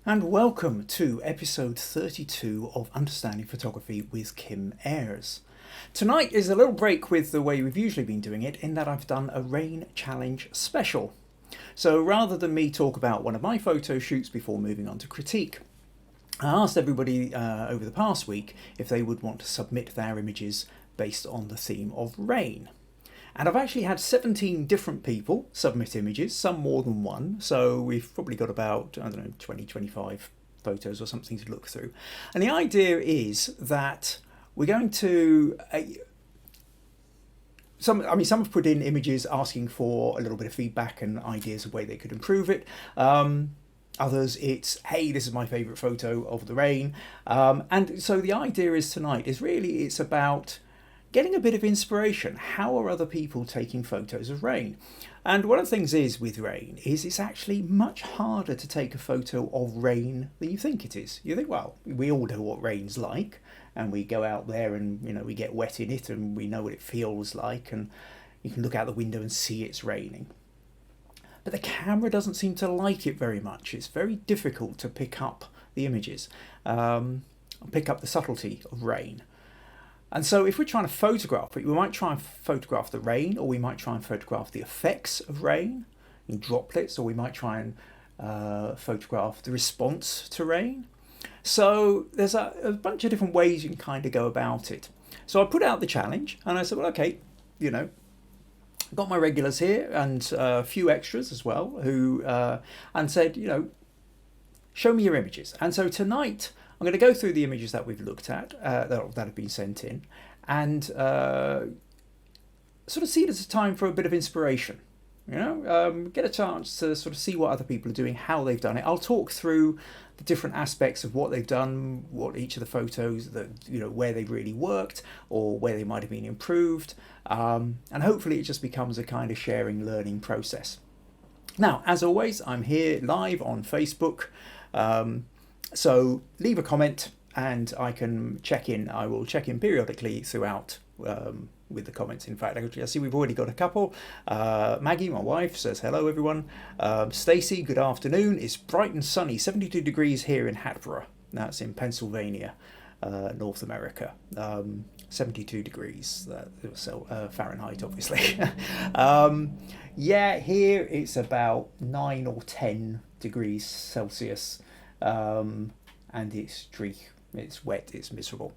and welcome to episode 32 of Understanding Photography with Kim Ayres. Tonight is a little break with the way we've usually been doing it, in that I've done a rain challenge special. So rather than me talk about one of my photo shoots before moving on to critique, I asked everybody over the past week if they would want to submit their images based on the theme of rain. And I've actually had 17 different people submit images, some more than one. So we've probably got about, 20, 25 photos or something to look through. And the idea is that we're going to, some have put in images asking for a little bit of feedback and ideas of way they could improve it. Others, it's, hey, this is my favourite photo of the rain. And so the idea is tonight is really, it's about getting a bit of inspiration. How are other people taking photos of rain? And one of the things is with rain is it's actually much harder to take a photo of rain than you think it is. You think, well, we all know what rain's like, and we go out there and we get wet in it and we know what it feels like, and you can look out the window and see it's raining. But the camera doesn't seem to like it very much. It's very difficult to pick up the images, pick up the subtlety of rain. And so if we're trying to photograph it, we might try and photograph the rain, or we might try and photograph the effects of rain in droplets, or we might try and photograph the response to rain. So there's a bunch of different ways you can kind of go about it. So I put out the challenge and I said, well, okay, got my regulars here and a few extras as well who and said, show me your images. And so tonight I'm going to go through the images that we've looked at that have been sent in, and sort of see it as a time for a bit of inspiration. Get a chance to sort of see what other people are doing, how they've done it. I'll talk through the different aspects of what they've done, what each of the photos that where they've really worked or where they might have been improved, and hopefully it just becomes a kind of sharing, learning process. Now, as always, I'm here live on Facebook. So leave a comment and I can check in. I will check in periodically throughout with the comments. In fact, I see we've already got a couple. Maggie, my wife, says hello everyone. Stacey, good afternoon. It's bright and sunny, 72 degrees here in Hatboro. That's in Pennsylvania, North America. 72 degrees, Fahrenheit obviously. Yeah, here it's about 9 or 10 degrees Celsius. And it's dreary, it's wet, it's miserable,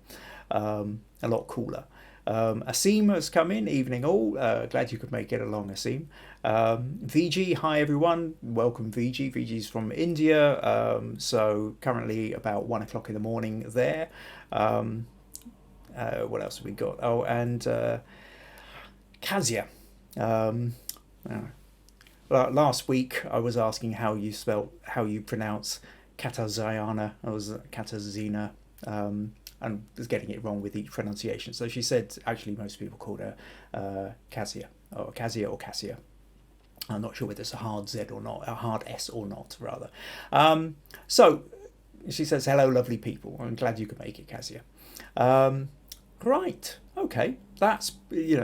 a lot cooler. Asim has come in, evening all, glad you could make it along, Asim. VG, hi everyone, welcome VG. VG's from India, so currently about 1 o'clock in the morning there. What else have we got? Oh, and Kazia. Last week I was asking how you pronounce Katazayana, I was Katazina, and was getting it wrong with each pronunciation. So she said actually most people called her Kazia or Cassia. I'm not sure whether it's a hard Z or not, a hard S or not, rather. So she says, hello, lovely people. I'm glad you could make it, Kazia. Right, okay, that's,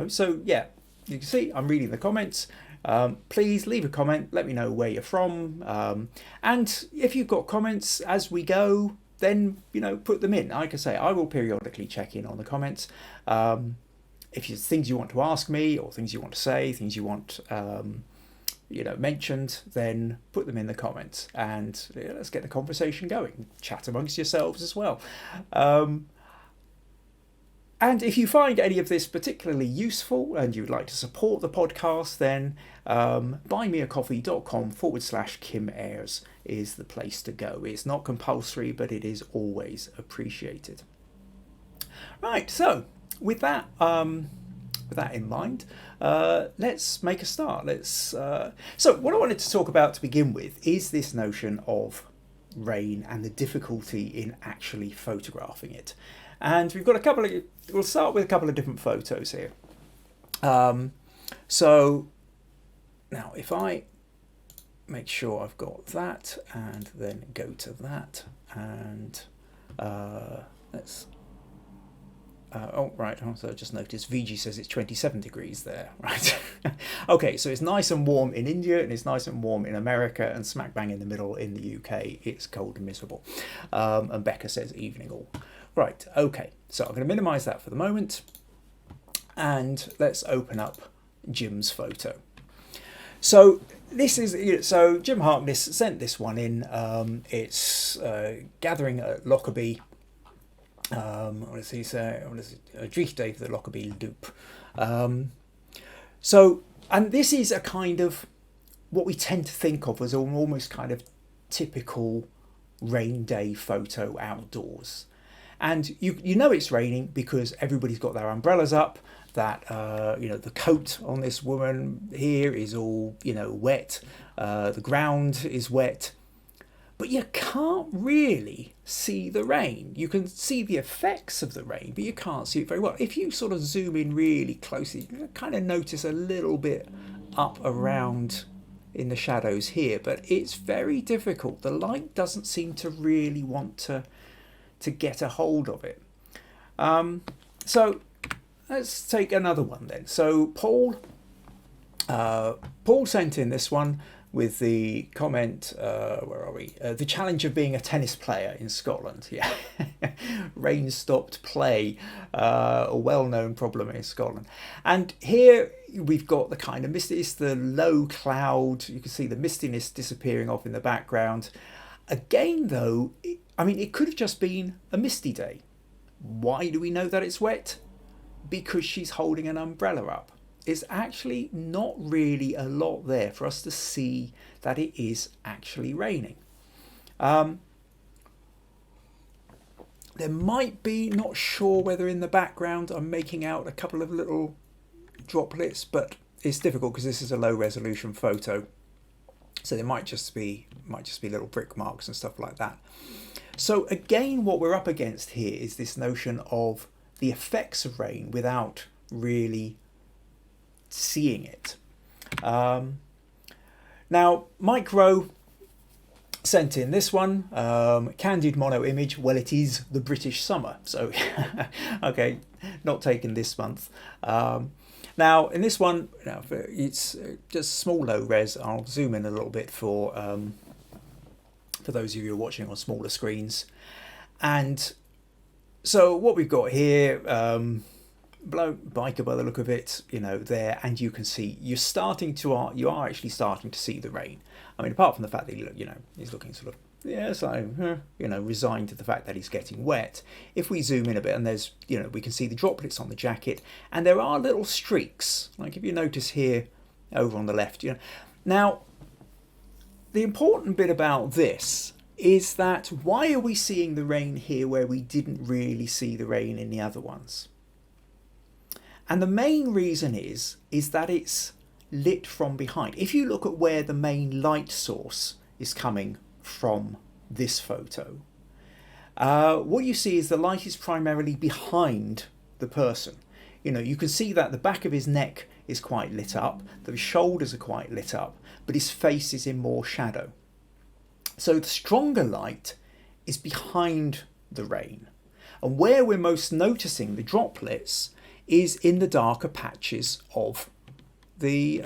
so yeah, you can see I'm reading the comments. Please leave a comment, let me know where you're from, and if you've got comments as we go, then put them in. Like I say, I will periodically check in on the comments. If there's things you want to ask me, or things you want to say, things you want mentioned, then put them in the comments and let's get the conversation going. Chat amongst yourselves as well. And if you find any of this particularly useful and you'd like to support the podcast, then buymeacoffee.com/Kim Ayres is the place to go. It's not compulsory, but it is always appreciated. Right, so with that in mind, let's make a start. So what I wanted to talk about to begin with is this notion of rain and the difficulty in actually photographing it. And we've got we'll start with a couple of different photos here. So now if I make sure I've got that and then go to that and let's Oh, right. So I just noticed VG says it's 27 degrees there. Right. Okay, so it's nice and warm in India and it's nice and warm in America, and smack bang in the middle in the UK, it's cold and miserable. And Becca says evening all. Right. Okay. So I'm going to minimize that for the moment. And let's open up Jim's photo. So this is, so Jim Harkness sent this one in. It's gathering at Lockerbie. What does he say? What is it? A Dreich Day for the Lockerbie Loop. So, and this is a kind of what we tend to think of as an almost kind of typical rain day photo outdoors. And you know it's raining because everybody's got their umbrellas up. That the coat on this woman here is all wet. The ground is wet. But you can't really see the rain. You can see the effects of the rain, but you can't see it very well. If you sort of zoom in really closely, you can kind of notice a little bit up around in the shadows here, but it's very difficult. The light doesn't seem to really want to get a hold of it. So let's take another one then. So Paul sent in this one with the comment, where are we? The challenge of being a tennis player in Scotland. Yeah, rain stopped play, a well-known problem in Scotland. And here we've got the kind of mist. It's the low cloud. You can see the mistiness disappearing off in the background. Again, though, it could have just been a misty day. Why do we know that it's wet? Because she's holding an umbrella up. It's actually not really a lot there for us to see that it is actually raining. There might be, not sure whether in the background I'm making out a couple of little droplets, but it's difficult because this is a low resolution photo. So there might just be little brick marks and stuff like that. So again, what we're up against here is this notion of the effects of rain without really seeing it. Now Mike Rowe sent in this one, candid mono image. Well, it is the British summer, so okay, not taken this month. Now in this one, it's just small low res. I'll zoom in a little bit for those of you who are watching on smaller screens. And so what we've got here, biker by the look of it, there, and you can see you are actually starting to see the rain. Apart from the fact that he's looking sort of resigned to the fact that he's getting wet. If we zoom in a bit, and there's we can see the droplets on the jacket, and there are little streaks, like if you notice here over on the left. Now the important bit about this is that why are we seeing the rain here where we didn't really see the rain in the other ones? And the main reason is that it's lit from behind. If you look at where the main light source is coming from this photo, what you see is the light is primarily behind the person. You can see that the back of his neck is quite lit up, the shoulders are quite lit up, but his face is in more shadow. So the stronger light is behind the rain. And where we're most noticing the droplets is in the darker patches of the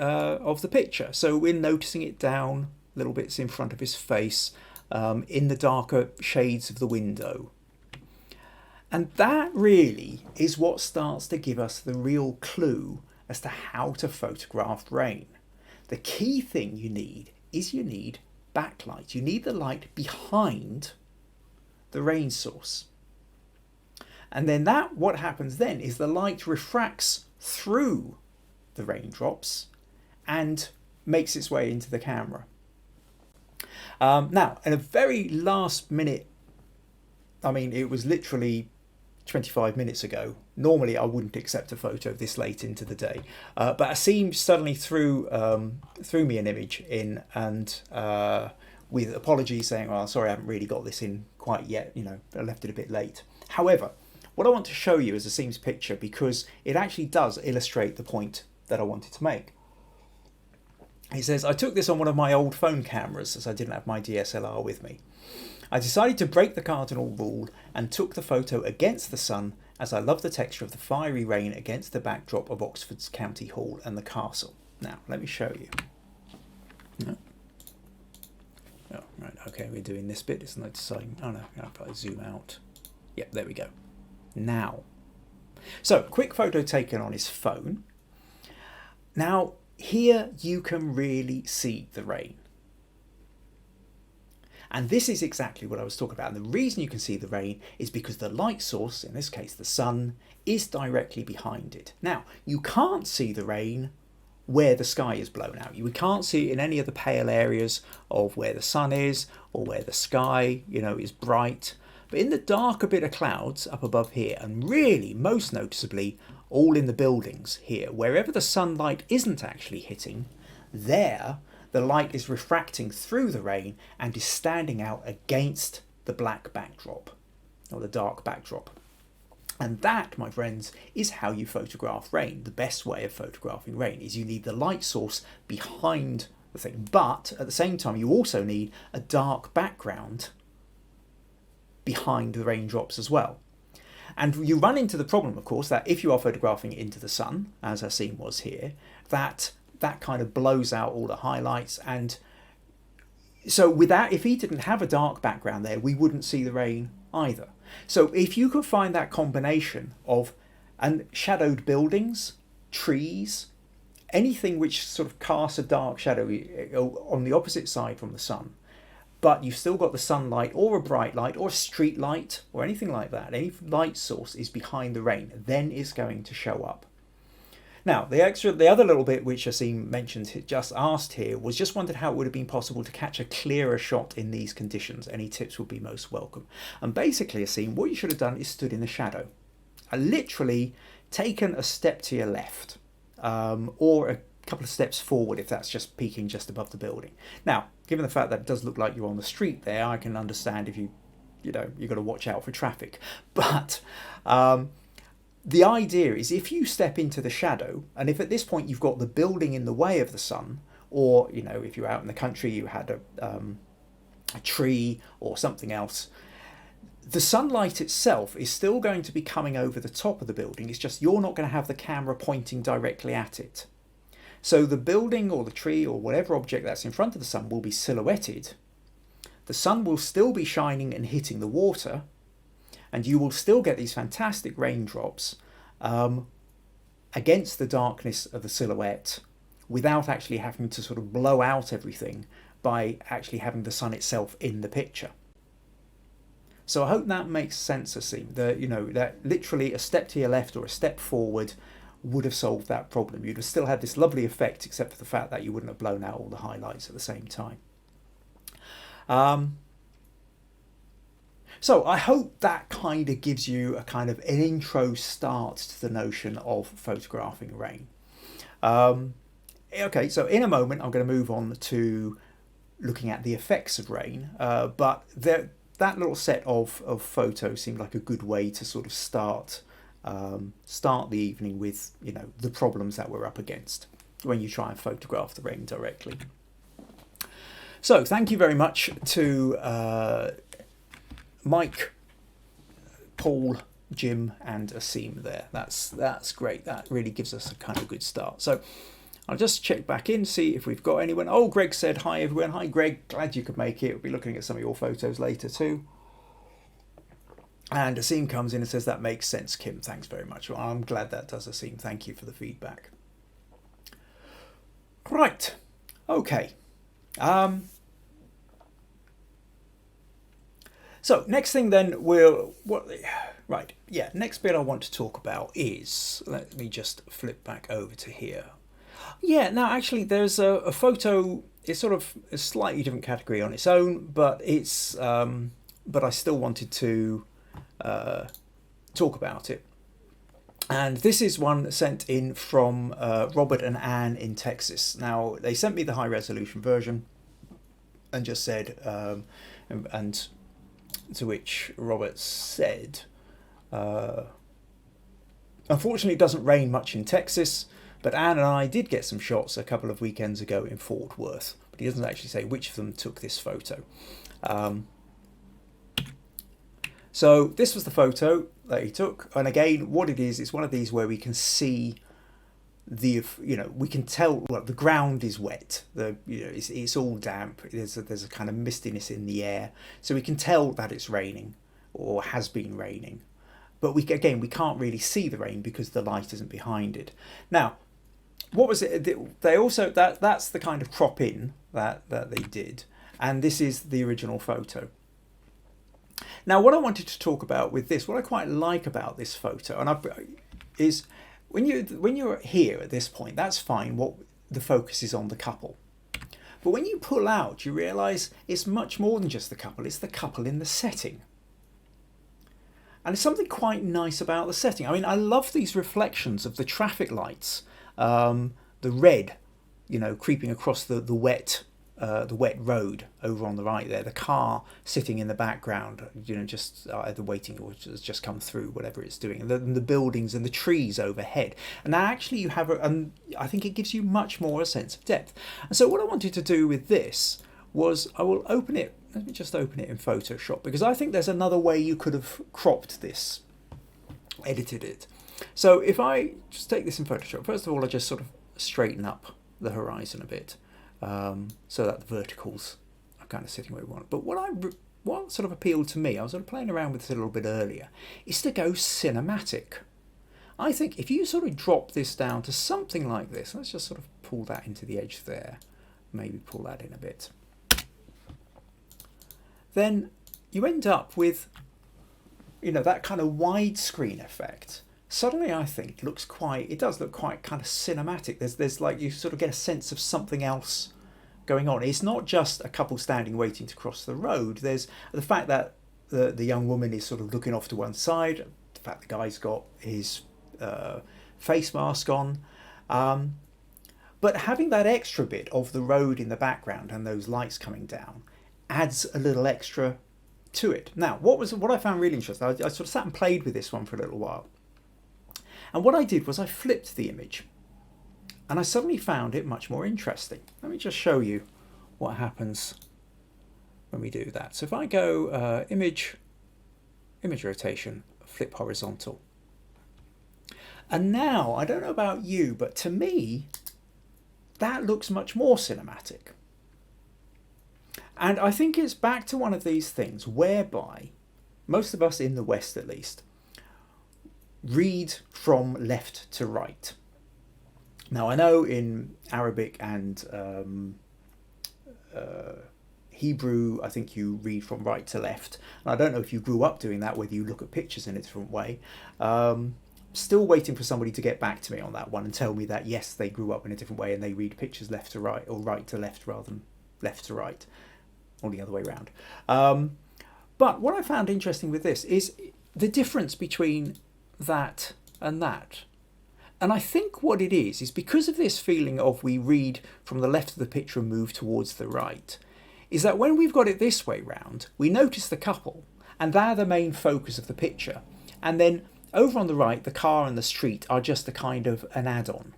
picture. So we're noticing it down little bits in front of his face, in the darker shades of the window. And that really is what starts to give us the real clue as to how to photograph rain. The key thing you need backlight. You need the light behind the rain source. And then what happens then is the light refracts through the raindrops and makes its way into the camera. Now, in a very last minute, it was literally 25 minutes ago. Normally I wouldn't accept a photo this late into the day, but Asim suddenly threw me an image in, and with apologies saying, "Oh, sorry, I haven't really got this in quite yet. I left it a bit late." However, what I want to show you is Asim's picture because it actually does illustrate the point that I wanted to make. He says, "I took this on one of my old phone cameras as I didn't have my DSLR with me. I decided to break the cardinal rule and took the photo against the sun as I love the texture of the fiery rain against the backdrop of Oxford's County Hall and the castle. Now, let me show you. No. Oh, right, okay, we're doing this bit. It's not deciding. Oh no, if I zoom out. Yep, there we go. Now, so quick photo taken on his phone. Now, here you can really see the rain. And this is exactly what I was talking about. And the reason you can see the rain is because the light source, in this case the sun, is directly behind it. Now, you can't see the rain where the sky is blown out. You can't see it in any of the pale areas of where the sun is or where the sky, is bright. But in the darker bit of clouds up above here, and really most noticeably all in the buildings here, wherever the sunlight isn't actually hitting, there the light is refracting through the rain and is standing out against the black backdrop, or the dark backdrop. And that, my friends, is how you photograph rain. The best way of photographing rain is you need the light source behind the thing, but at the same time you also need a dark background behind the raindrops as well. And you run into the problem, of course, that if you are photographing into the sun, as our scene was here, that kind of blows out all the highlights. And so if he didn't have a dark background there, we wouldn't see the rain either. So if you could find that combination of shadowed buildings, trees, anything which sort of casts a dark shadow on the opposite side from the sun, but you've still got the sunlight or a bright light or a street light or anything like that, any light source is behind the rain, then it's going to show up. Now, the other little bit which Asim mentioned, just asked here, was just wondered how it would have been possible to catch a clearer shot in these conditions. Any tips would be most welcome. And basically, Asim, what you should have done is stood in the shadow. Literally taken a step to your left, or a couple of steps forward if that's just peeking just above the building. Now, given the fact that it does look like you're on the street there, I can understand if you've got to watch out for traffic. But the idea is if you step into the shadow, and if at this point you've got the building in the way of the sun, or if you're out in the country you had a tree or something else, the sunlight itself is still going to be coming over the top of the building. It's just you're not going to have the camera pointing directly at it. So the building or the tree or whatever object that's in front of the sun will be silhouetted. The sun will still be shining and hitting the water, and you will still get these fantastic raindrops against the darkness of the silhouette without actually having to sort of blow out everything by actually having the sun itself in the picture. So I hope that makes sense, Asim. That literally a step to your left or a step forward would have solved that problem. You'd have still had this lovely effect, except for the fact that you wouldn't have blown out all the highlights at the same time. So I hope that kind of gives you a kind of an intro start to the notion of photographing rain. Okay, so in a moment I'm going to move on to looking at the effects of rain, but that little set of photos seemed like a good way to sort of start the evening with the problems that we're up against when you try and photograph the rain directly. So thank you very much to Mike, Paul, Jim and Asim there. That's great. That really gives us a kind of good start. So I'll just check back in, see if we've got anyone. Oh, Greg said hi everyone. Hi Greg, glad you could make it. We'll be looking at some of your photos later too. And Asim comes in and says that makes sense, Kim. Thanks very much. Well, I'm glad that does, Asim. Thank you for the feedback. Right. Okay. So next thing then next bit I want to talk about is, let me just flip back over to here. Yeah, now actually there's a photo, it's sort of a slightly different category on its own, but it's but I still wanted to talk about it. And this is one sent in from Robert and Anne in Texas. Now they sent me the high resolution version and just said, and to which Robert said, unfortunately it doesn't rain much in Texas, but Anne and I did get some shots a couple of weekends ago in Fort Worth. But he doesn't actually say which of them took this photo. So this was the photo that he took, and again, what it is, it's one of these where we can see we can tell, well, the ground is wet. It's all damp. There's a kind of mistiness in the air, so we can tell that it's raining or has been raining. But we can't really see the rain because the light isn't behind it. Now, what was it? They also that's the kind of crop in that they did, and this is the original photo. Now, what I wanted to talk about with this, what I quite like about this photo, is when you're here at this point, that's fine. What the focus is on the couple, but when you pull out, you realise it's much more than just the couple. It's the couple in the setting, and it's something quite nice about the setting. I mean, I love these reflections of the traffic lights, the red, creeping across the wet road over on the right there, the car sitting in the background, just either waiting or just come through, whatever it's doing, and the buildings and the trees overhead. And now actually you have I think it gives you much more a sense of depth. And so what I wanted to do with this was, I will open it. Let me just open it in Photoshop, because I think there's another way you could have cropped this, edited it. So if I just take this in Photoshop, first of all, I just sort of straighten up the horizon a bit, so that the verticals are kind of sitting where we want. But what sort of appealed to me, I was sort of playing around with this a little bit earlier, is to go cinematic. I think if you sort of drop this down to something like this, let's just sort of pull that into the edge there, maybe pull that in a bit, then you end up with, that kind of widescreen effect. Suddenly, I think it does look quite kind of cinematic. There's like, you sort of get a sense of something else going on. It's not just a couple standing waiting to cross the road. There's the fact that the young woman is sort of looking off to one side, the fact the guy's got his face mask on, but having that extra bit of the road in the background and those lights coming down adds a little extra to it. Now, what I found really interesting, I sort of sat and played with this one for a little while. And what I did was I flipped the image, and I suddenly found it much more interesting. Let me just show you what happens when we do that. So if I go image rotation, flip horizontal. And now, I don't know about you, but to me, that looks much more cinematic. And I think it's back to one of these things whereby most of us in the West, at least, read from left to right. Now, I know in Arabic and Hebrew, I think you read from right to left. And I don't know if you grew up doing that, whether you look at pictures in a different way. Still waiting for somebody to get back to me on that one and tell me that, yes, they grew up in a different way and they read pictures left to right, or right to left rather than left to right, or the other way around. But what I found interesting with this is the difference between that and that. And I think what it is because of this feeling of we read from the left of the picture and move towards the right, is that when we've got it this way round, we notice the couple, and they're the main focus of the picture. And then over on the right, the car and the street are just a kind of an add-on.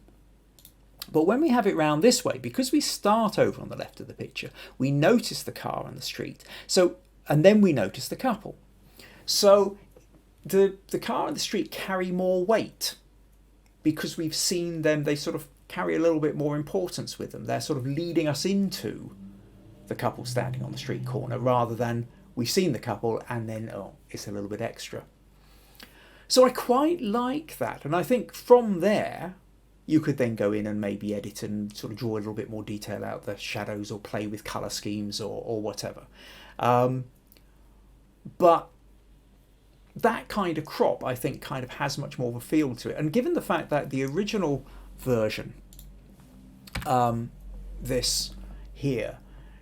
But when we have it round this way, because we start over on the left of the picture, we notice the car and the street. And then we notice the couple. So the car and the street carry more weight because we've seen them. They sort of carry a little bit more importance with them. They're sort of leading us into the couple standing on the street corner, rather than we've seen the couple and then, it's a little bit extra. So I quite like that. And I think from there, you could then go in and maybe edit and sort of draw a little bit more detail out the shadows, or play with colour schemes, or whatever. But that kind of crop, I think, kind of has much more of a feel to it. And given the fact that the original version, this here,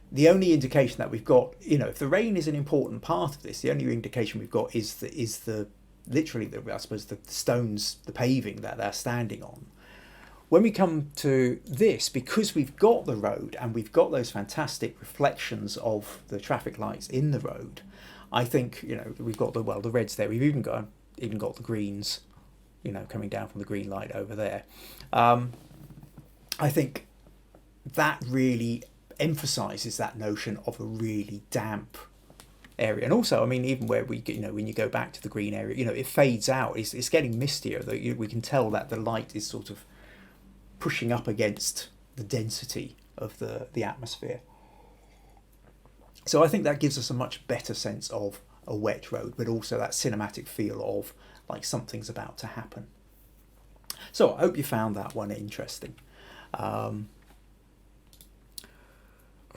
the only indication that we've got, if the rain is an important part of this, the only indication we've got is the literally, I suppose, the stones, the paving that they're standing on. When we come to this, because we've got the road and we've got those fantastic reflections of the traffic lights in the road, I think, we've got the reds there. We've even got the greens, coming down from the green light over there. I think that really emphasises that notion of a really damp area. And also, I mean, even where we, when you go back to the green area, it fades out. It's getting mistier. We can tell that the light is sort of pushing up against the density of the atmosphere. So I think that gives us a much better sense of a wet road, but also that cinematic feel of like something's about to happen. So I hope you found that one interesting.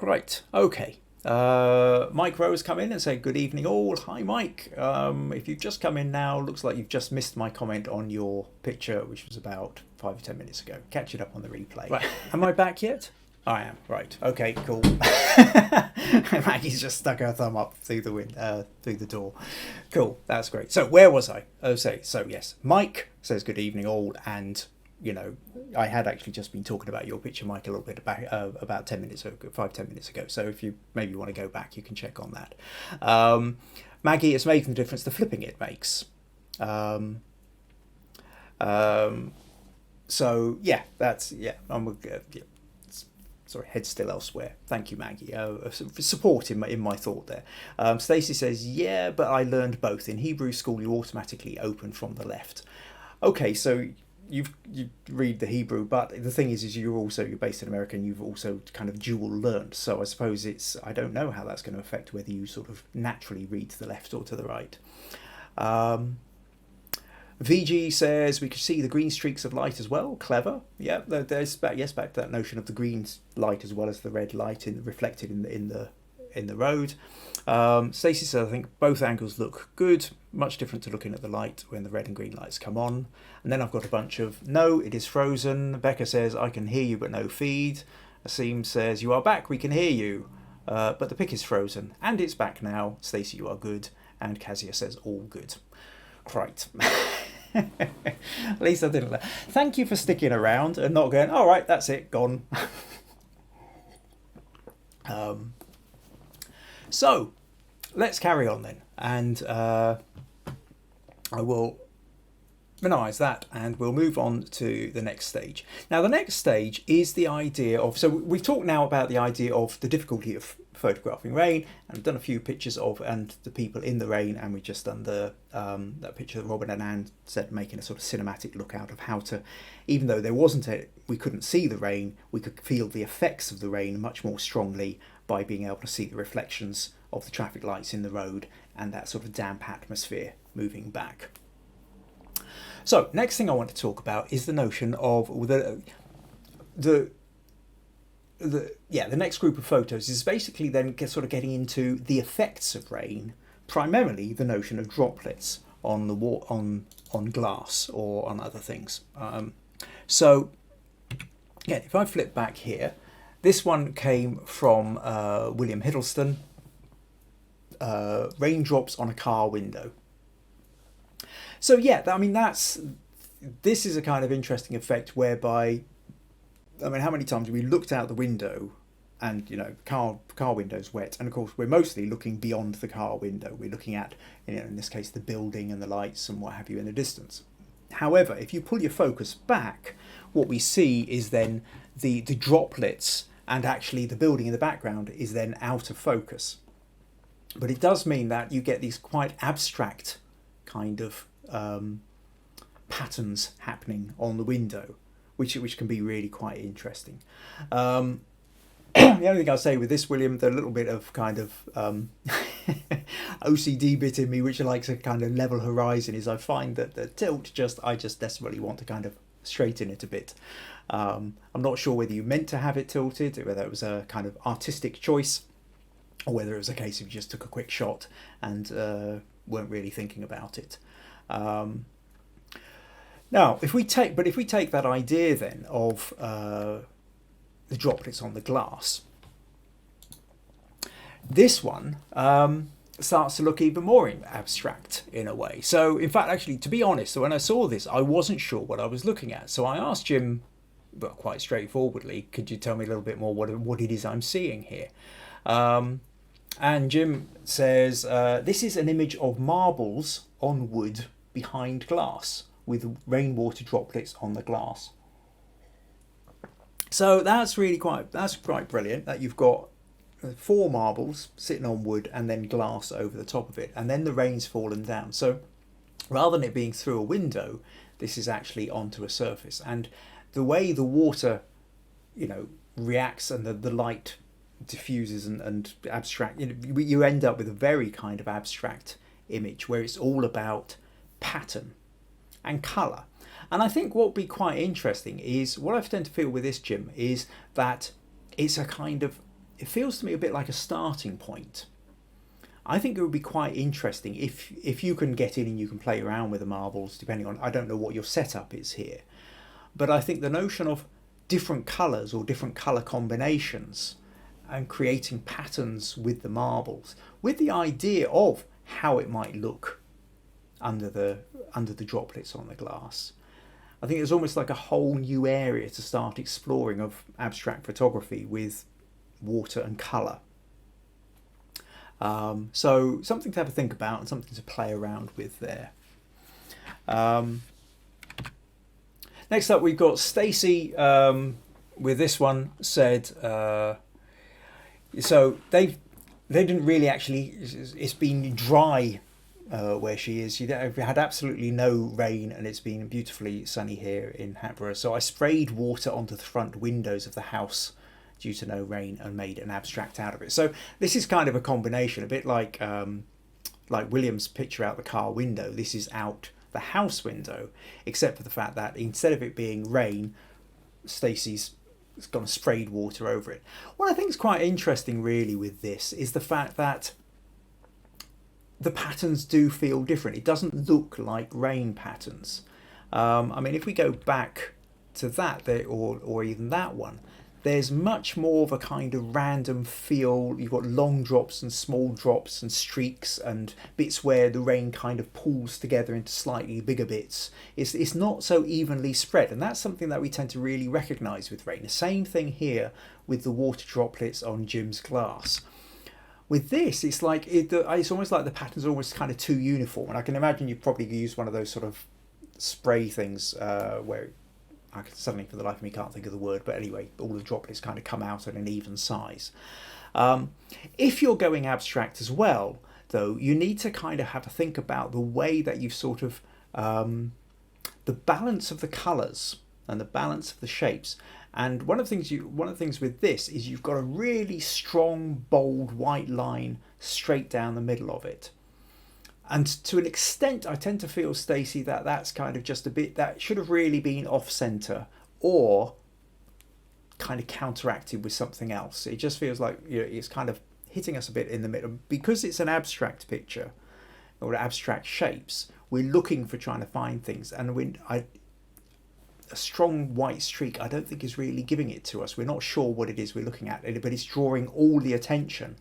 Right, okay. Mike Rose come in and say good evening all. Hi Mike. If you've just come in now, looks like you've just missed my comment on your picture, which was about 5 or 10 minutes ago. Catch it up on the replay. Right. Am I back yet? I am. Right. Okay, cool. Maggie's just stuck her thumb up through the door. Cool. That's great. So where was I? So yes, Mike says good evening all, and I had actually just been talking about your picture, Mike, a little bit about 10 minutes ago, 5-10 minutes ago. So if you maybe want to go back, you can check on that. Maggie, it's making the difference the flipping it makes. So yeah, that's sorry, head still elsewhere. Thank you, Maggie, for support in my thought there. Stacey says, yeah, but I learned both. In Hebrew school, you automatically open from the left. Okay, so you read the Hebrew, but the thing is you're based in America and you've also kind of dual learned. So I suppose I don't know how that's going to affect whether you sort of naturally read to the left or to the right. VG says we could see the green streaks of light as well. Clever. Yeah, there's back to that notion of the green light as well as the red light reflected in the road. Stacey says I think both angles look good. Much different to looking at the light when the red and green lights come on. And then I've got a bunch of no, it is frozen. Becca says I can hear you but no feed. Asim says you are back, we can hear you, but the pic is frozen and it's back now. Stacey, you are good. And Kazia says all good. Right. At least I didn't. Thank you for sticking around and not going, all right, that's it, gone. So let's carry on then, and I will minimise that and we'll move on to the next stage. Now the next stage is the idea of, so we've talked now about the idea of the difficulty of photographing rain, and I've done a few pictures of and the people in the rain, and we've just done the that picture that Robin and Anne said, making a sort of cinematic look out of how to, even though we couldn't see the rain, we could feel the effects of the rain much more strongly by being able to see the reflections of the traffic lights in the road and that sort of damp atmosphere moving back. So next thing I want to talk about is the notion of the next group of photos is basically then sort of getting into the effects of rain, primarily the notion of droplets on the on glass or on other things. So again, if I flip back here, this one came from William Hiddleston, raindrops on a car window. So yeah, I mean this is a kind of interesting effect whereby, I mean, how many times have we looked out the window and, car window's wet, and of course we're mostly looking beyond the car window. We're looking at, in this case, the building and the lights and what have you in the distance. However, if you pull your focus back, what we see is then the droplets, and actually the building in the background is then out of focus. But it does mean that you get these quite abstract kind of patterns happening on the window, which can be really quite interesting. The only thing I'll say with this, William, the little bit of kind of OCD bit in me, which likes a kind of level horizon, is I find that the tilt I just desperately want to kind of straighten it a bit. I'm not sure whether you meant to have it tilted, whether it was a kind of artistic choice, or whether it was a case of you just took a quick shot and weren't really thinking about it. Now, if we take that idea then of the droplets on the glass, this one starts to look even more abstract in a way. So, in fact, actually, to be honest, when I saw this, I wasn't sure what I was looking at. So I asked Jim, well, quite straightforwardly, could you tell me a little bit more what it is I'm seeing here? And Jim says, this is an image of marbles on wood behind glass with rainwater droplets on the glass. So that's quite brilliant that you've got 4 marbles sitting on wood and then glass over the top of it, and then the rain's fallen down. So rather than it being through a window, this is actually onto a surface, and the way the water, reacts and the light diffuses and abstract, you end up with a very kind of abstract image where it's all about pattern and colour. And I think what would be quite interesting is, what I tend to feel with this, Jim, is that it's it feels to me a bit like a starting point. I think it would be quite interesting if you can get in and you can play around with the marbles, depending on, I don't know what your setup is here, but I think the notion of different colours or different colour combinations and creating patterns with the marbles, with the idea of how it might look under the droplets on the glass. I think it's almost like a whole new area to start exploring of abstract photography with water and colour. So something to have a think about and something to play around with there. Next up, we've got Stacey with this one. Said so they didn't really actually. It's been dry where she is. She had absolutely no rain, and it's been beautifully sunny here in Hatboro. So I sprayed water onto the front windows of the house due to no rain and made an abstract out of it. So this is kind of a combination, a bit like William's picture out the car window. This is out the house window, except for the fact that instead of it being rain, Stacey's gone and sprayed water over it. What I think is quite interesting really with this is the fact that the patterns do feel different. It doesn't look like rain patterns. I mean, if we go back to that, or even that one, there's much more of a kind of random feel. You've got long drops and small drops and streaks and bits where the rain kind of pools together into slightly bigger bits. It's not so evenly spread, and that's something that we tend to really recognise with rain. The same thing here with the water droplets on Jim's glass. With this, it's like it's almost like the patterns are almost kind of too uniform, and I can imagine you probably use one of those sort of spray things where I suddenly, for the life of me, can't think of the word, but anyway, all the droplets kind of come out at an even size. If you're going abstract as well, though, you need to kind of have to think about the way that you've sort of the balance of the colours and the balance of the shapes. And one of the things with this is you've got a really strong, bold white line straight down the middle of it. And to an extent, I tend to feel, Stacey, that that's kind of just a bit that should have really been off centre or kind of counteracted with something else. It just feels like it's kind of hitting us a bit in the middle because it's an abstract picture or abstract shapes. We're looking for trying to find things, and a strong white streak I don't think is really giving it to us. We're not sure what it is we're looking at, but it's drawing all the attention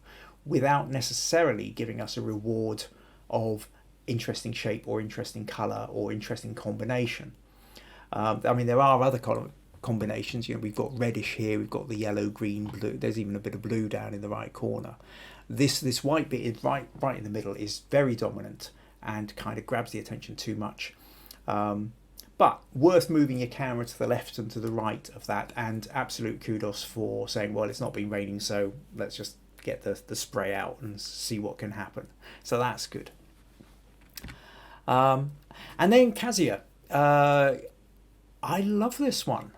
without necessarily giving us a reward of interesting shape or interesting colour or interesting combination. I mean, there are other combinations. We've got reddish here, we've got the yellow, green, blue. There's even a bit of blue down in the right corner. This white bit is right in the middle is very dominant and kind of grabs the attention too much. But worth moving your camera to the left and to the right of that, and absolute kudos for saying, well, it's not been raining, so let's just get the spray out and see what can happen. So that's good. And then Kazia. I love this one.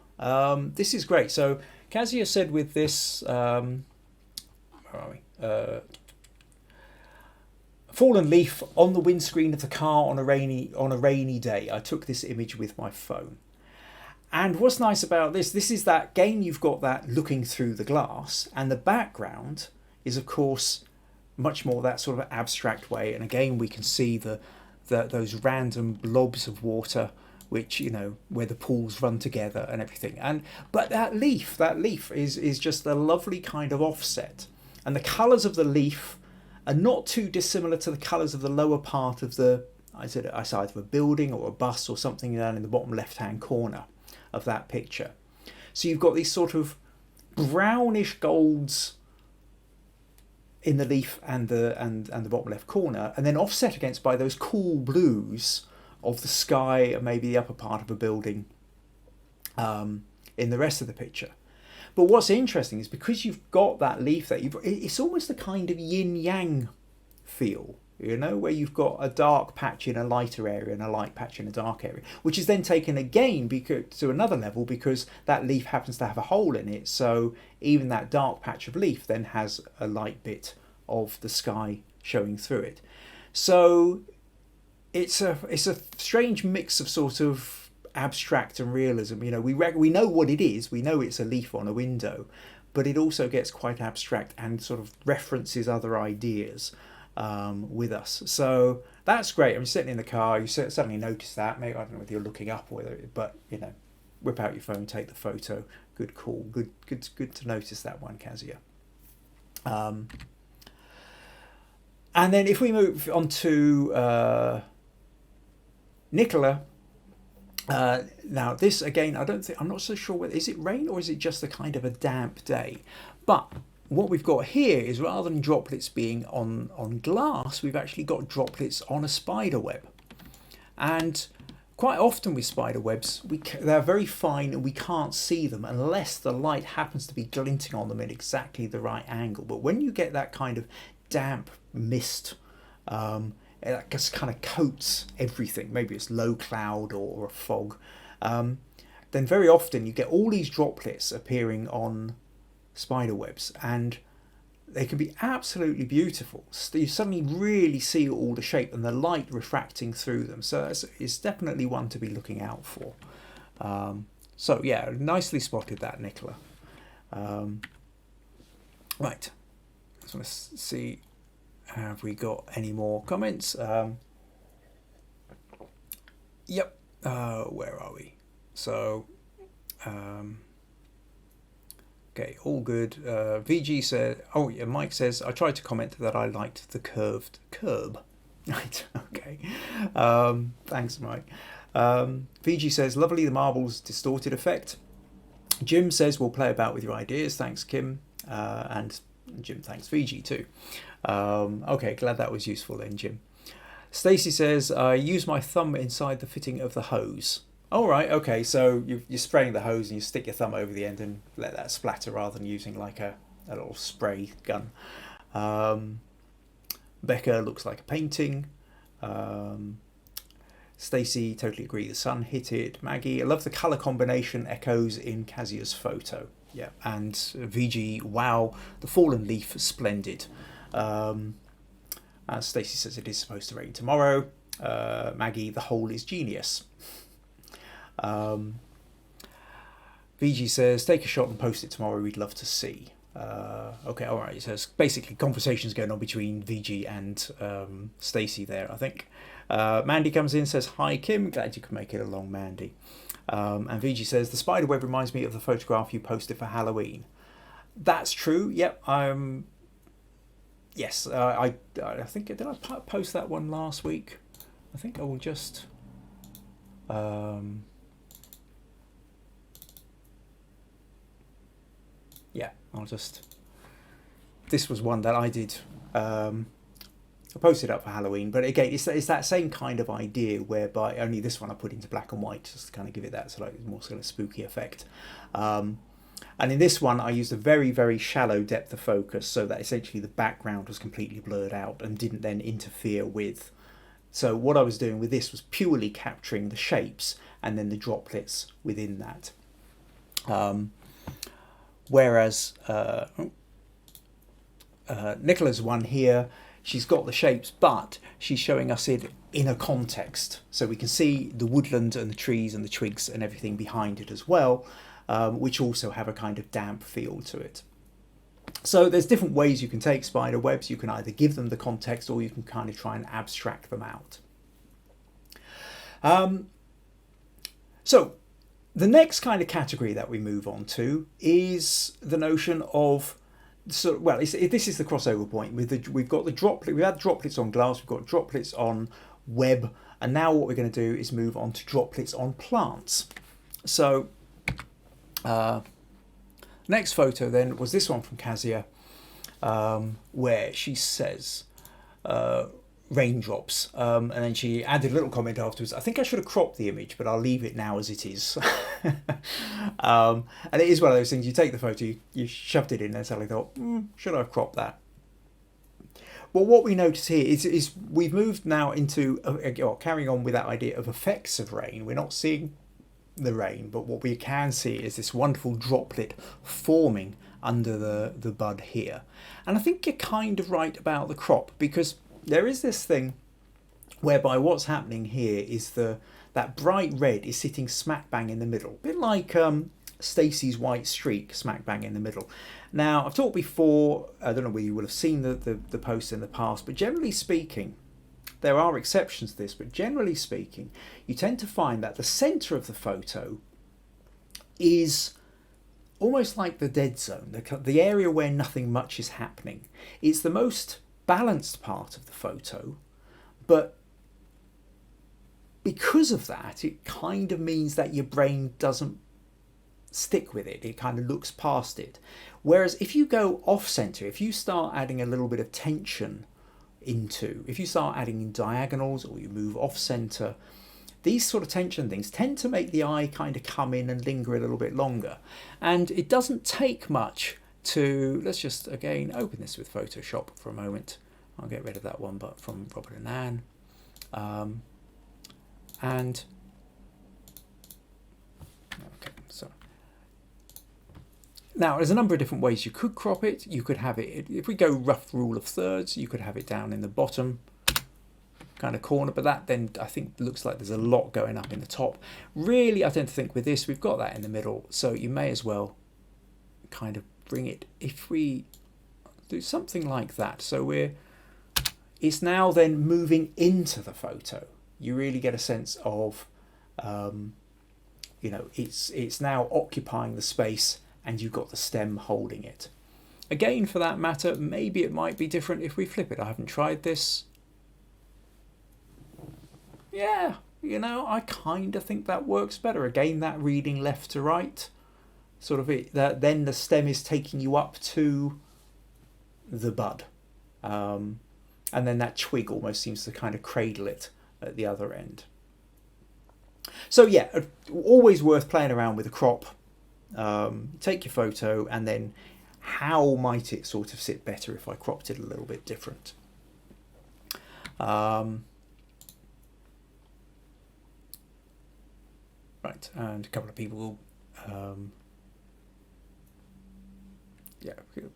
This is great. So Kazia said with this, where are we? Fallen leaf on the windscreen of the car on a rainy day. I took this image with my phone. And what's nice about this is that again you've got that looking through the glass, and the background is of course much more that sort of abstract way. And again we can see those random blobs of water, which where the pools run together and everything. But that leaf is just a lovely kind of offset, and the colours of the leaf are not too dissimilar to the colours of the lower part of it's either a building or a bus or something down in the bottom left hand corner of that picture. So you've got these sort of brownish golds in the leaf and the bottom left corner, and then offset against by those cool blues of the sky and maybe the upper part of a building in the rest of the picture. But what's interesting is because you've got that leaf there, it's almost a kind of yin-yang feel, where you've got a dark patch in a lighter area and a light patch in a dark area, which is then taken again to another level because that leaf happens to have a hole in it. So even that dark patch of leaf then has a light bit of the sky showing through it. So it's a strange mix of sort of abstract and realism. We know what it is. We know it's a leaf on a window, but it also gets quite abstract and sort of references other ideas with us. So that's great. I'm sitting in the car. You suddenly notice that. Maybe I don't know whether you're looking up or whether, but whip out your phone, take the photo. Good call. Good to notice that one, Kazia. And then if we move on to Nicola. Now this again, I'm not so sure whether is it rain or is it just a kind of a damp day. But what we've got here is rather than droplets being on glass, we've actually got droplets on a spider web. And quite often with spider webs, they're very fine and we can't see them unless the light happens to be glinting on them at exactly the right angle. But when you get that kind of damp mist, it just kind of coats everything. Maybe it's low cloud or a fog. Then very often you get all these droplets appearing on spider webs, and they can be absolutely beautiful. So you suddenly really see all the shape and the light refracting through them. So it's definitely one to be looking out for. So yeah, nicely spotted that, Nicola. Right, I just want to see. Have we got any more comments? Yep. Where are we? So, okay, all good. VG said, oh yeah, Mike says, I tried to comment that I liked the curved curb. Right, okay. Thanks, Mike. VG says, lovely, the marbles distorted effect. Jim says, we'll play about with your ideas. Thanks, Kim. And Jim thanks VG too. Okay, glad that was useful then, Jim. Stacey says, I use my thumb inside the fitting of the hose. All right, okay, so you're spraying the hose and you stick your thumb over the end and let that splatter rather than using like a little spray gun. Becca looks like a painting. Stacey, totally agree, the sun hit it. Maggie, I love the colour combination echoes in Kazia's photo. Yeah, and VG, wow, the fallen leaf, splendid. As Stacey says, it is supposed to rain tomorrow. Maggie, the hole is genius. VG says, take a shot and post it tomorrow, we'd love to see. Okay, all right, so it's basically conversations going on between VG and Stacey there, I think. Mandy comes in, says, hi Kim, glad you could make it along, Mandy. And VG says, the spider web reminds me of the photograph you posted for Halloween. That's true, yep. Yes, I think, did I post that one last week? I think I will just... yeah, I'll just... This was one that I did... I posted up for Halloween, but again, it's that same kind of idea whereby only this one I put into black and white just to kind of give it that slightly more sort of spooky effect. And in this one, I used a very, very shallow depth of focus so that essentially the background was completely blurred out and didn't then interfere with. So what I was doing with this was purely capturing the shapes and then the droplets within that. Whereas Nicola's one here, she's got the shapes, but she's showing us it in a context. So we can see the woodland and the trees and the twigs and everything behind it as well, which also have a kind of damp feel to it. So there's different ways you can take spider webs. You can either give them the context or you can kind of try and abstract them out. So the next kind of category that we move on to is the notion of... So, well, this is the crossover point. We've got the droplet. We've had droplets on glass. We've got droplets on web, and now what we're going to do is move on to droplets on plants. So, next photo then was this one from Kazia, where she says, raindrops, and then she added a little comment afterwards. I think I should have cropped the image, but I'll leave it now as it is. And it is one of those things, you take the photo, you shoved it in there, suddenly thought, should I have cropped that? Well, what we notice here is we've moved now into carrying on with that idea of effects of rain. We're not seeing the rain, but what we can see is this wonderful droplet forming under the bud here. And I think you're kind of right about the crop, because there is this thing whereby what's happening here is that bright red is sitting smack bang in the middle, a bit like Stacey's white streak smack bang in the middle. Now, I've talked before, I don't know whether you will have seen the post in the past, but generally speaking, there are exceptions to this, but generally speaking, you tend to find that the centre of the photo is almost like the dead zone, the area where nothing much is happening. It's the most balanced part of the photo, but because of that, it kind of means that your brain doesn't stick with it. It kind of looks past it. Whereas if you go off center, if you start adding a little bit of tension if you start adding in diagonals, or you move off center, these sort of tension things tend to make the eye kind of come in and linger a little bit longer. And it doesn't take much to, let's just again open this with Photoshop for a moment. I'll get rid of that one, but from Robert and Anne. And okay, so now there's a number of different ways you could crop it. You could have it, if we go rough rule of thirds, you could have it down in the bottom kind of corner, but that then I think looks like there's a lot going up in the top. Really, I tend to think with this, we've got that in the middle, so you may as well kind of bring it, if we do something like that, so it's now then moving into the photo. You really get a sense of, it's now occupying the space, and you've got the stem holding it. Again, for that matter, maybe it might be different if we flip it. I haven't tried this. Yeah, I kind of think that works better. Again, that reading left to right, sort of then the stem is taking you up to the bud. And then that twig almost seems to kind of cradle it at the other end. So yeah, always worth playing around with a crop. Take your photo, and then how might it sort of sit better if I cropped it a little bit different. Right, and a couple of people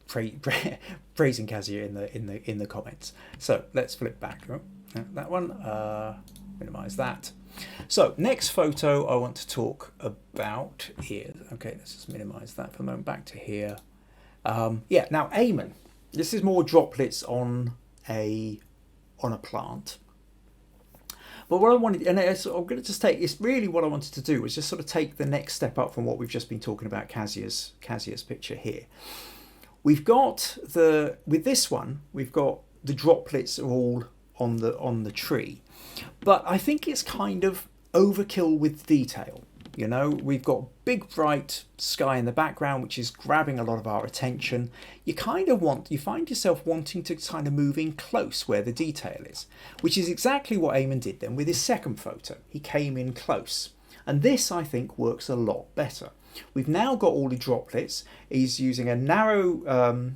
praising Kazia in the comments. So let's flip back. That one, minimize that. So next photo I want to talk about is, okay, let's just minimize that for a moment, back to here. Now Eamon, this is more droplets on a plant. But what I wanted, and I'm going to just take, it's really what I wanted to do was just sort of take the next step up from what we've just been talking about, Kazia's picture here. We've got with this one, we've got the droplets are all on the tree, but I think it's kind of overkill with detail. We've got big bright sky in the background, which is grabbing a lot of our attention. You find yourself wanting to kind of move in close where the detail is, which is exactly what Eamon did then with his second photo. He came in close, and this I think works a lot better. We've now got all the droplets. He's using a narrow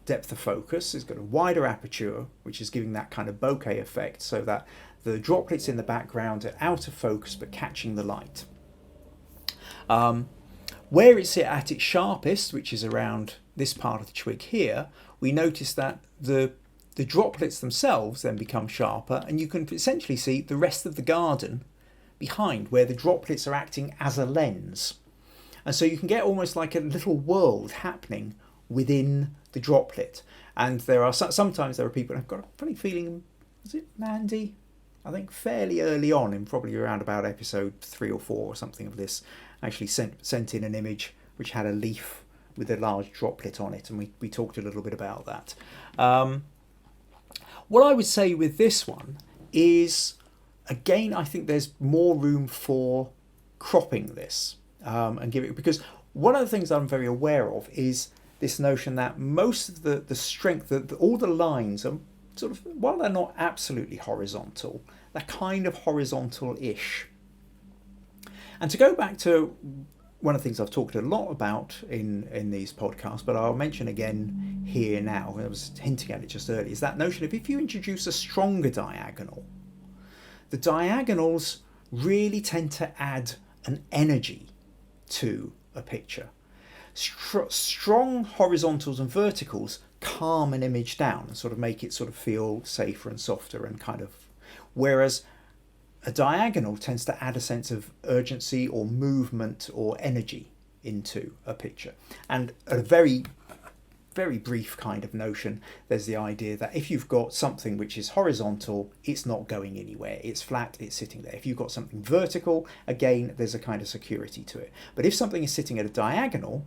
depth of focus. It's got a wider aperture, which is giving that kind of bokeh effect, so that the droplets in the background are out of focus but catching the light. Where it's at its sharpest, which is around this part of the twig here, we notice that the droplets themselves then become sharper, and you can essentially see the rest of the garden behind, where the droplets are acting as a lens. And so you can get almost like a little world happening within the droplet. And sometimes there are people, I've got a funny feeling, was it Mandy? I think fairly early on, in probably around about episode 3 or 4 or something of this, actually sent in an image which had a leaf with a large droplet on it, and we talked a little bit about that. What I would say with this one is, again, I think there's more room for cropping this and give it, because one of the things I'm very aware of is this notion that most of the strength, all the lines are sort of, while they're not absolutely horizontal, they're kind of horizontal-ish. And to go back to one of the things I've talked a lot about in these podcasts, but I'll mention again here now, I was hinting at it just earlier, is that notion of if you introduce a stronger diagonal, the diagonals really tend to add an energy to a picture. Strong horizontals and verticals calm an image down and sort of make it sort of feel safer and softer and kind of, whereas a diagonal tends to add a sense of urgency or movement or energy into a picture. And a very, very brief kind of notion, there's the idea that if you've got something which is horizontal, it's not going anywhere. It's flat, it's sitting there. If you've got something vertical, again, there's a kind of security to it. But if something is sitting at a diagonal,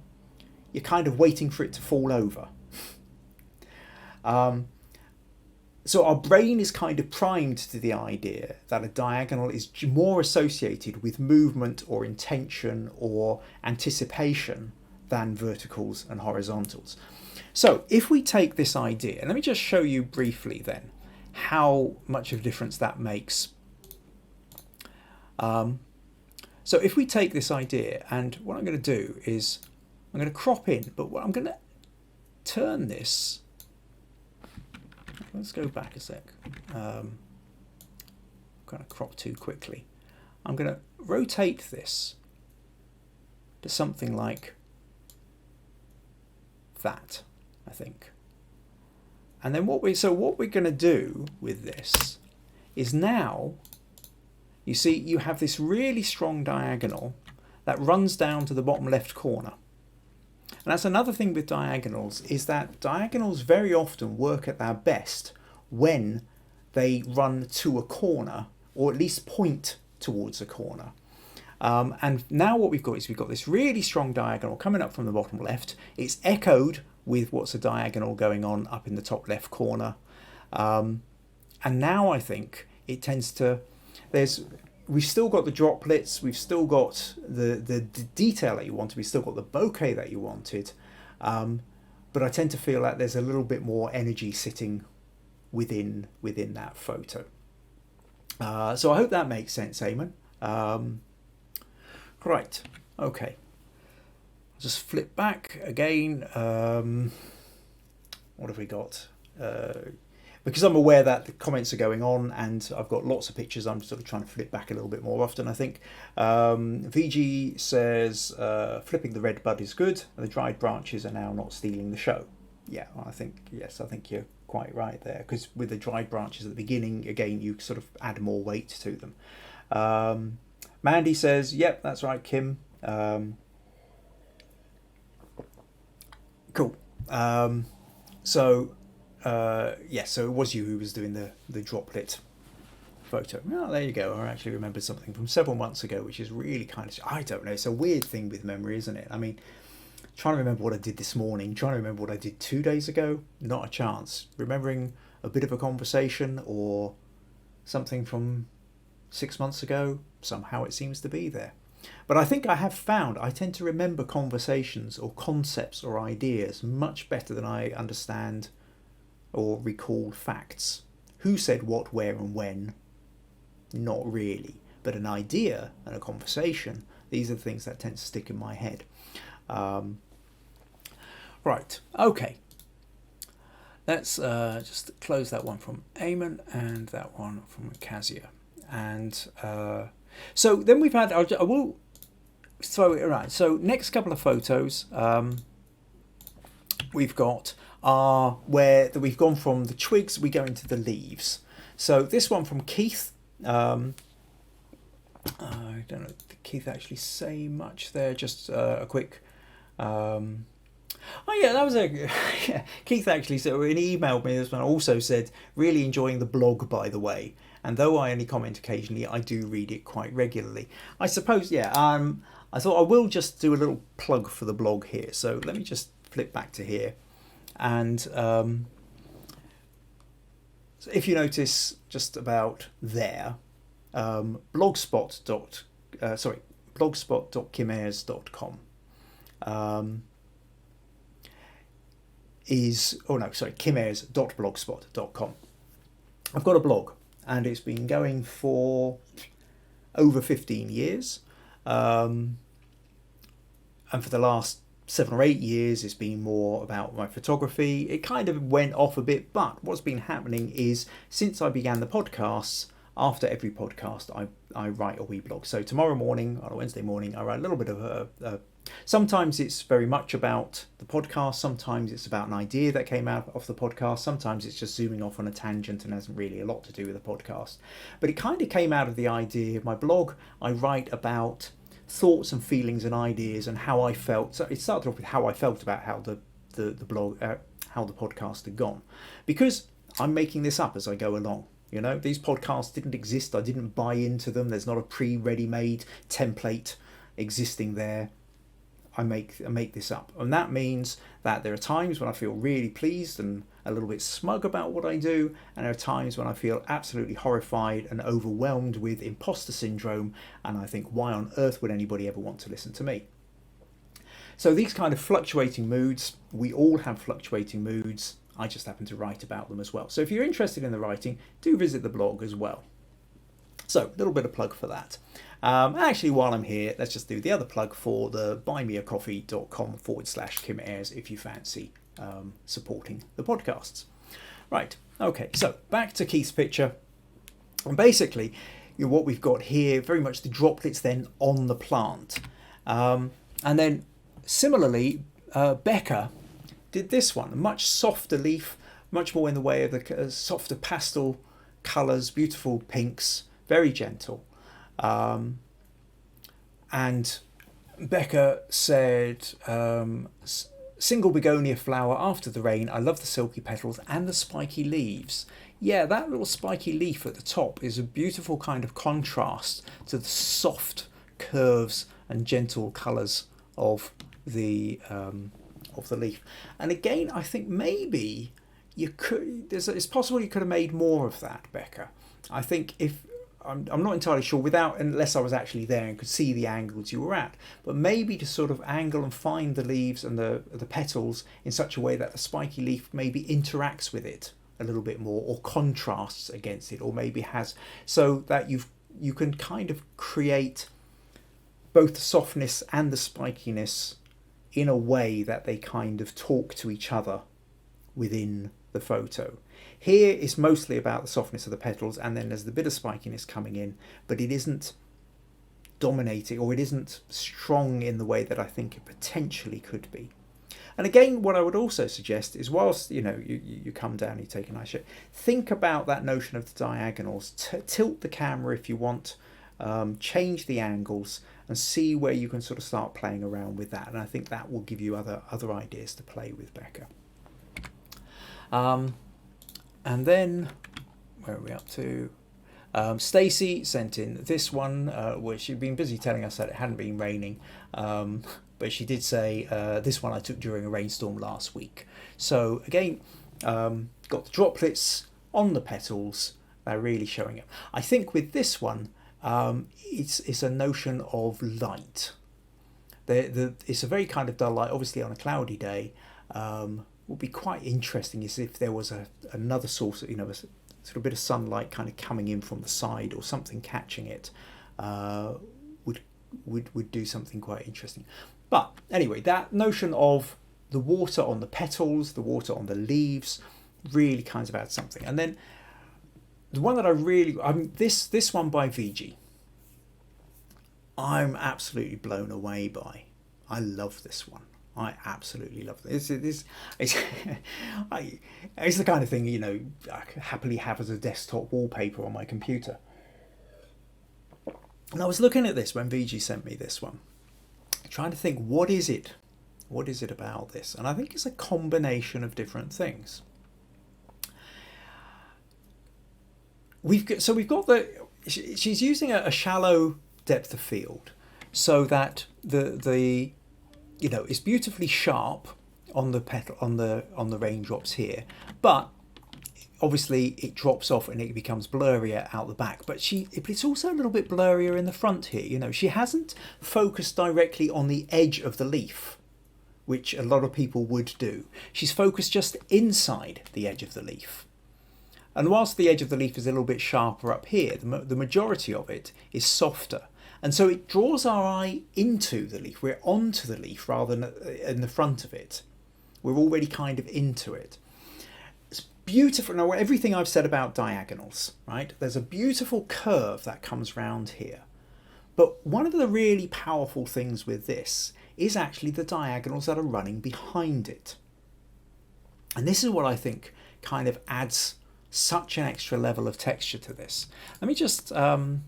you're kind of waiting for it to fall over. So our brain is kind of primed to the idea that a diagonal is more associated with movement or intention or anticipation than verticals and horizontals. So if we take this idea, and let me just show you briefly then how much of a difference that makes. So if we take this idea, and what I'm going to do is I'm going to crop in, but what I'm going to turn this. Let's go back a sec. I'm going to crop too quickly. I'm going to rotate this to something like that, I think. And then what we're going to do with this is now, you see, you have this really strong diagonal that runs down to the bottom left corner. And that's another thing with diagonals, is that diagonals very often work at their best when they run to a corner, or at least point towards a corner. And now what we've got is we've got this really strong diagonal coming up from the bottom left. It's echoed with what's a diagonal going on up in the top left corner. And now I think it tends to, we've still got the droplets, we've still got the detail that you wanted, we've still got the bokeh that you wanted, but I tend to feel like there's a little bit more energy sitting within that photo. So I hope that makes sense, Eamon. Right, okay. I'll just flip back again. What have we got? Because I'm aware that the comments are going on and I've got lots of pictures, I'm sort of trying to flip back a little bit more often, I think. VG says, flipping the red bud is good, and the dried branches are now not stealing the show. Yeah, I think you're quite right there, because with the dried branches at the beginning, again, you sort of add more weight to them. Mandy says, yep, that's right, Kim. Cool. So it was you who was doing the droplet photo. Oh, there you go. I actually remembered something from several months ago, which is really kind of, I don't know, it's a weird thing with memory, isn't it? I mean, trying to remember what I did this morning, trying to remember what I did 2 days ago, not a chance. Remembering a bit of a conversation or something from 6 months ago, somehow it seems to be there. But I think I have found I tend to remember conversations or concepts or ideas much better than I understand or recall facts. Who said what, where and when? Not really. But an idea and a conversation, these are the things that tend to stick in my head. Right, okay. Let's just close that one from Eamon and that one from Kazia. And so then we've had, I will throw it around. So next couple of photos we've got are where we've gone from the twigs, we go into the leaves. So this one from Keith, I don't know, did Keith actually say much there? Just a quick, oh yeah, that was yeah. Keith actually said, when he emailed me this one, also said, really enjoying the blog, by the way. And though I only comment occasionally, I do read it quite regularly. I suppose, yeah, I thought I will just do a little plug for the blog here. So let me just flip back to here. And so if you notice just about there, blogspot.kimayres.com is, oh no, sorry, kimayres.blogspot.com. I've got a blog, and it's been going for over 15 years. And for the last 7 or 8 years, it's been more about my photography. It kind of went off a bit, but what's been happening is since I began the podcasts, after every podcast, I write a wee blog. So tomorrow morning, on a Wednesday morning, I write a little bit of a sometimes it's very much about the podcast, sometimes it's about an idea that came out of the podcast, sometimes it's just zooming off on a tangent and hasn't really a lot to do with the podcast. But it kind of came out of the idea of my blog. I write about thoughts and feelings and ideas and how I felt. So it started off with how I felt about how the blog, how the podcast had gone, because I'm making this up as I go along. You know, these podcasts didn't exist. I didn't buy into them. There's not a pre-ready-made template existing there. I make this up, and that means that there are times when I feel really pleased and a little bit smug about what I do, and there are times when I feel absolutely horrified and overwhelmed with imposter syndrome, and I think, why on earth would anybody ever want to listen to me? So these kind of fluctuating moods, we all have fluctuating moods. I just happen to write about them as well. So if you're interested in the writing, do visit the blog as well. So a little bit of plug for that. Actually, while I'm here, let's just do the other plug for the buymeacoffee.com/Kim Ayres if you fancy supporting the podcasts. Right, okay, so back to Keith's picture. And basically, what we've got here, very much the droplets then on the plant. And then similarly, Becca did this one, a much softer leaf, much more in the way of the softer pastel colours, beautiful pinks, very gentle. And Becca said, single begonia flower after the rain. I love the silky petals and the spiky leaves. Yeah, that little spiky leaf at the top is a beautiful kind of contrast to the soft curves and gentle colours of the leaf. And again, I think maybe you could. It's possible you could have made more of that, Becca. I think if I'm not entirely sure unless I was actually there and could see the angles you were at, but maybe to sort of angle and find the leaves and the petals in such a way that the spiky leaf maybe interacts with it a little bit more, or contrasts against it, or maybe has, so that you can kind of create both the softness and the spikiness in a way that they kind of talk to each other within the photo. Here it's mostly about the softness of the petals, and then there's the bit of spikiness coming in, but it isn't dominating, or it isn't strong in the way that I think it potentially could be. And again, what I would also suggest is, whilst you come down, you take a nice shot, think about that notion of the diagonals. Tilt the camera if you want, change the angles, and see where you can sort of start playing around with that. And I think that will give you other ideas to play with, Becca. And then, where are we up to? Stacey sent in this one, where she'd been busy telling us that it hadn't been raining, but she did say, this one I took during a rainstorm last week. So again, got the droplets on the petals, they're really showing up. I think with this one, it's a notion of light. It's a very kind of dull light, obviously on a cloudy day. Would be quite interesting is if there was another source, a sort of bit of sunlight kind of coming in from the side, or something catching it, would do something quite interesting. But anyway, that notion of the water on the petals, the water on the leaves, really kind of adds something. And then the one that this one by VG, I'm absolutely blown away by. I love this one. I absolutely love this. It's the kind of thing, I happily have as a desktop wallpaper on my computer. And I was looking at this when VG sent me this one, trying to think, what is it about this? And I think it's a combination of different things. She's using a shallow depth of field, so that the it's beautifully sharp on the petal, on the raindrops here, but obviously it drops off and it becomes blurrier out the back. But it's also a little bit blurrier in the front here. She hasn't focused directly on the edge of the leaf, which a lot of people would do. She's focused just inside the edge of the leaf. And whilst the edge of the leaf is a little bit sharper up here, the majority of it is softer. And so it draws our eye into the leaf. We're onto the leaf rather than in the front of it. We're already kind of into it. It's beautiful. Now, everything I've said about diagonals, right? There's a beautiful curve that comes round here. But one of the really powerful things with this is actually the diagonals that are running behind it. And this is what I think kind of adds such an extra level of texture to this. Let me just, now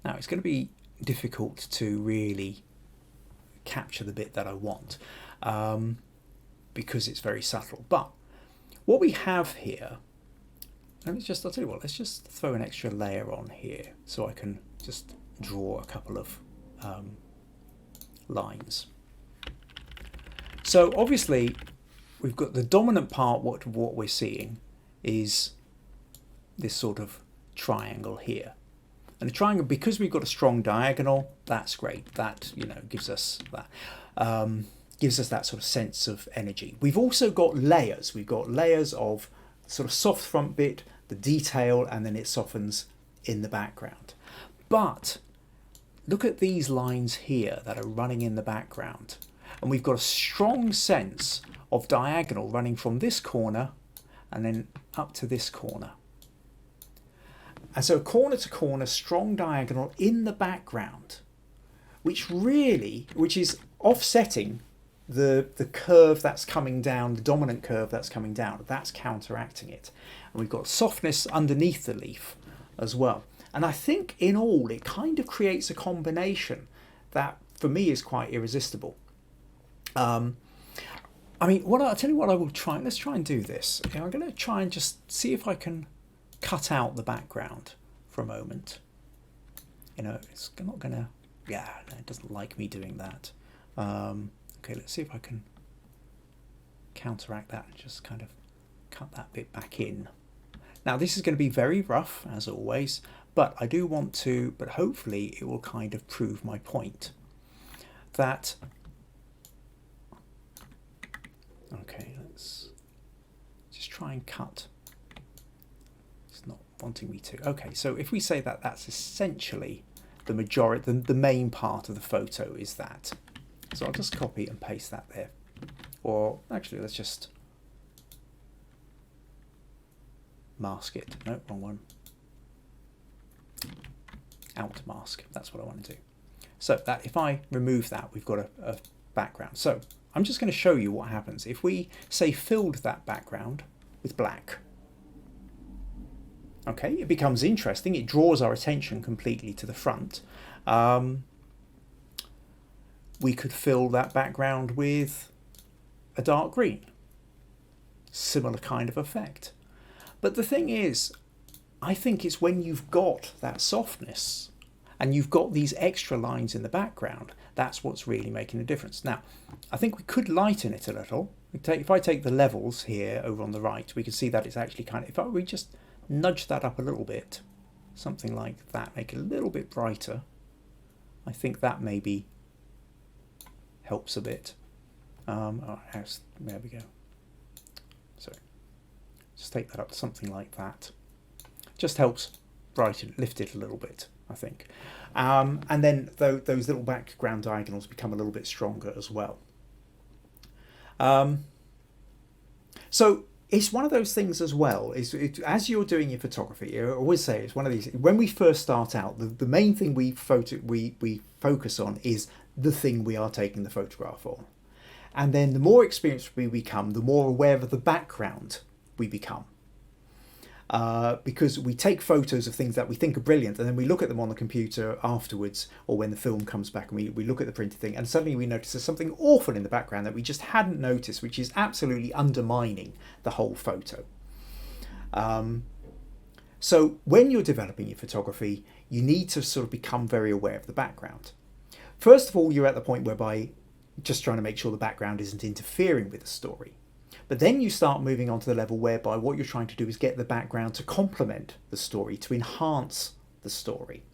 it's going to be difficult to really capture the bit that I want because it's very subtle. But what we have here, I'll tell you what, let's just throw an extra layer on here so I can just draw a couple of lines. So obviously we've got the dominant part, what we're seeing is this sort of triangle here. And the triangle, because we've got a strong diagonal, that's great. That, you know, gives us that sort of sense of energy. We've also got layers. We've got layers of sort of soft front bit, the detail, and then it softens in the background. But look at these lines here that are running in the background. And we've got a strong sense of diagonal running from this corner and then up to this corner. And so corner to corner, strong diagonal in the background, which is offsetting the curve that's coming down, the dominant curve that's coming down. That's counteracting it. And we've got softness underneath the leaf as well. And I think in all, it kind of creates a combination that for me is quite irresistible. I mean, I'll tell you what I will try. Let's try and do this. Okay, I'm going to try and just see if I can cut out the background for a moment. You know, it's not going to, no, it doesn't like me doing that. Okay, let's see if I can counteract that and just kind of cut that bit back in. Now, this is going to be very rough, as always, but I do want to, but hopefully it will kind of prove my point that, okay, let's just try and cut. It's not wanting me to. Okay, so if we say that that's essentially the majority, the main part of the photo is that. So I'll just copy and paste that there. Or actually, let's just mask it. No, wrong one. Out mask. That's what I want to do. So that if I remove that, we've got a background. So I'm just going to show you what happens if we say filled that background with black. Okay, it becomes interesting. It draws our attention completely to the front. We could fill that background with a dark green. Similar kind of effect. But the thing is, I think it's when you've got that softness and you've got these extra lines in the background, that's what's really making a difference. Now, I think we could lighten it a little. If I take the levels here over on the right, we can see that it's actually kind of, we just nudge that up a little bit, something like that, make it a little bit brighter, I think that maybe helps a bit. There we go. So just take that up to something like that. Just helps brighten, lift it a little bit, I think. And then those little background diagonals become a little bit stronger as well. So it's one of those things as well, as you're doing your photography, I always say it's one of these, when we first start out, the main thing we focus on is the thing we are taking the photograph on. And then the more experienced we become, the more aware of the background we become. Because we take photos of things that we think are brilliant and then we look at them on the computer afterwards, or when the film comes back and we look at the printed thing and suddenly we notice there's something awful in the background that we just hadn't noticed, which is absolutely undermining the whole photo. So when you're developing your photography, you need to sort of become very aware of the background. First of all, you're at the point whereby just trying to make sure the background isn't interfering with the story. But then you start moving on to the level whereby what you're trying to do is get the background to complement the story, to enhance the story.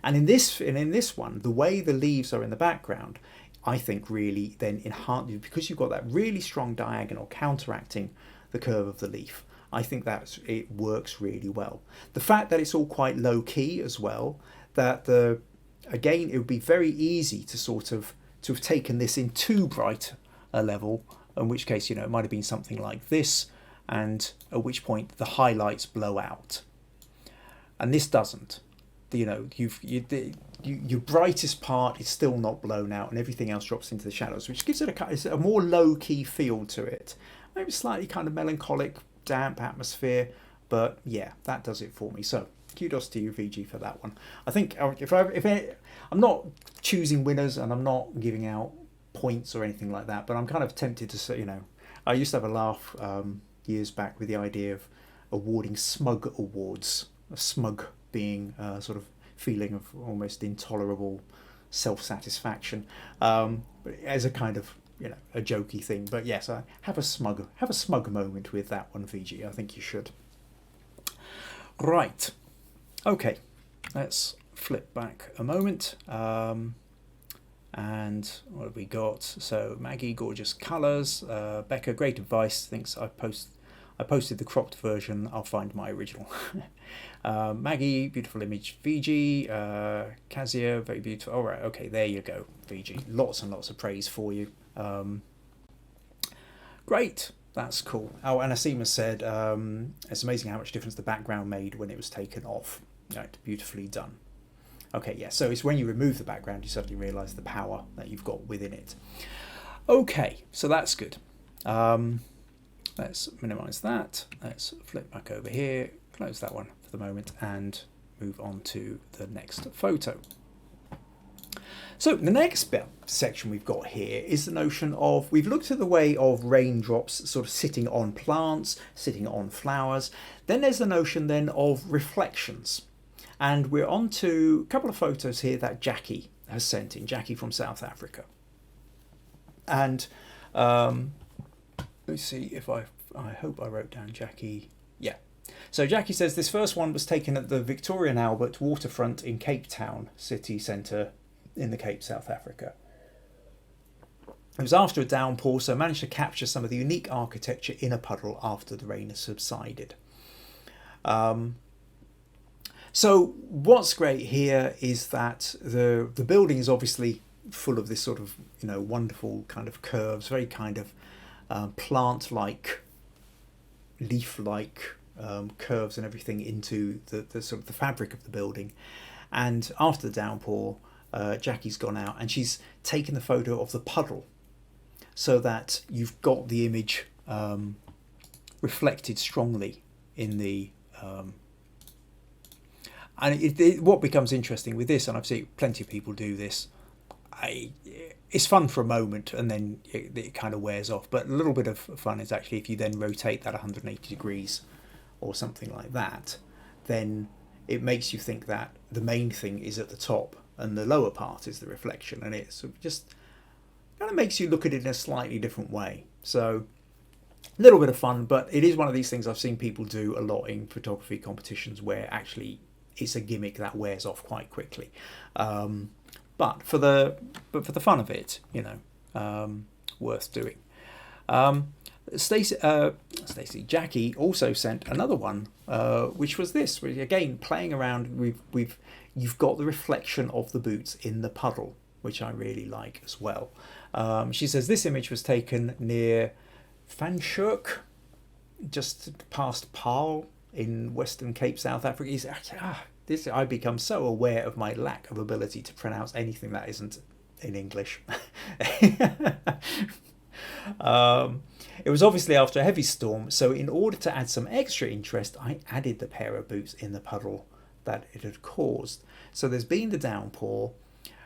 And in this one, the way the leaves are in the background, I think really then enhance, because you've got that really strong diagonal counteracting the curve of the leaf. I think it works really well. The fact that it's all quite low key as well, that again, it would be very easy to sort of to have taken this in too bright a level, in which case, you know, it might have been something like this, and at which point the highlights blow out. And this doesn't. You know, your brightest part is still not blown out, and everything else drops into the shadows, which gives it a more low-key feel to it. Maybe slightly kind of melancholic, damp atmosphere, but yeah, that does it for me. So kudos to you, VG, for that one. I think I'm not choosing winners and I'm not giving out points or anything like that, but I'm kind of tempted to say, you know, I used to have a laugh years back with the idea of awarding smug awards. A smug being sort of feeling of almost intolerable self-satisfaction, as a kind of, you know, a jokey thing. But yes, I have a smug moment with that one, VG. I think you should. Right. Okay. Let's flip back a moment. And what have we got? So Maggie, gorgeous colours. Becca, great advice. Thinks I posted the cropped version. I'll find my original. Maggie, beautiful image. VG, Kazia, very beautiful. All right, okay, there you go, VG. Lots and lots of praise for you. Great, that's cool. Oh, and Asima said, it's amazing how much difference the background made when it was taken off. Right, beautifully done. Okay, yeah, so it's when you remove the background you suddenly realise the power that you've got within it. Okay, so that's good. Let's minimise that. Let's flip back over here, close that one for the moment, and move on to the next photo. So the next section we've got here is the notion of, we've looked at the way of raindrops sort of sitting on plants, sitting on flowers. Then there's the notion then of reflections. And we're on to a couple of photos here that Jackie has sent in, Jackie from South Africa. And let's see if I hope I wrote down Jackie. Yeah. So Jackie says this first one was taken at the Victoria and Albert waterfront in Cape Town city centre in the Cape, South Africa. It was after a downpour, so I managed to capture some of the unique architecture in a puddle after the rain has subsided. So what's great here is that the building is obviously full of this sort of, you know, wonderful kind of curves, very kind of plant-like, leaf-like curves and everything into the sort of the fabric of the building. And after the downpour, Jackie's gone out and she's taken the photo of the puddle so that you've got the image reflected strongly in the and what becomes interesting with this, and I've seen plenty of people do this, it's fun for a moment and then it kind of wears off, but a little bit of fun is actually if you then rotate that 180 degrees or something like that, then it makes you think that the main thing is at the top and the lower part is the reflection, and it sort of just kind of makes you look at it in a slightly different way. So a little bit of fun, but it is one of these things I've seen people do a lot in photography competitions where actually it's a gimmick that wears off quite quickly. But for the fun of it, you know, worth doing. Jackie also sent another one, which was this. Again, playing around. You've got the reflection of the boots in the puddle, which I really like as well. She says this image was taken near Van Schurk, just past Paarl in Western Cape, South Africa. I become so aware of my lack of ability to pronounce anything that isn't in English. It was obviously after a heavy storm, so in order to add some extra interest, I added the pair of boots in the puddle that it had caused. So there's been the downpour.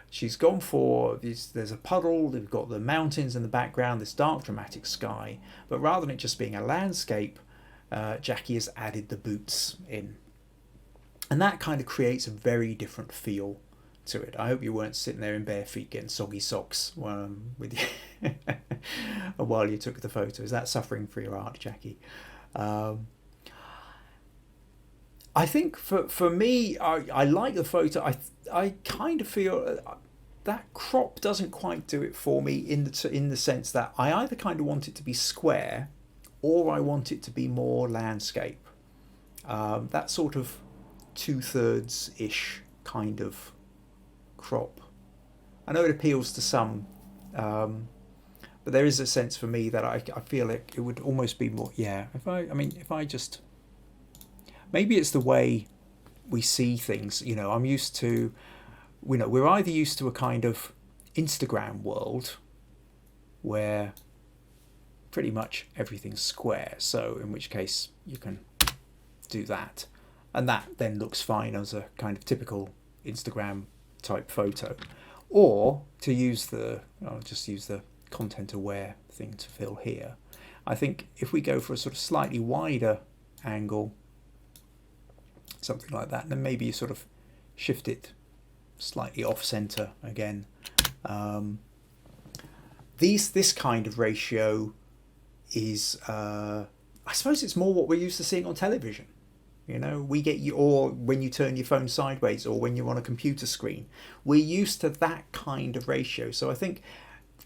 She's gone for this. There's a puddle. They've got the mountains in the background, this dark, dramatic sky. But rather than it just being a landscape, Jackie has added the boots in. And that kind of creates a very different feel to it. I hope you weren't sitting there in bare feet getting soggy socks with you while you took the photo. Is that suffering for your art, Jackie? I think for me, I like the photo. I kind of feel that crop doesn't quite do it for me in the sense that I either kind of want it to be square or I want it to be more landscape. That sort of 2/3-ish kind of crop. I know it appeals to some, but there is a sense for me that I feel like it would almost be more, yeah, if I just, maybe it's the way we see things, I'm used to, we're either used to a kind of Instagram world where pretty much everything's square, so in which case you can do that, and that then looks fine as a kind of typical Instagram type photo. Or I'll just use the content aware thing to fill here. I think if we go for a sort of slightly wider angle, something like that, then maybe you sort of shift it slightly off center again. This kind of ratio is, I suppose it's more what we're used to seeing on television. We get you, or when you turn your phone sideways, or when you're on a computer screen, we're used to that kind of ratio. So I think,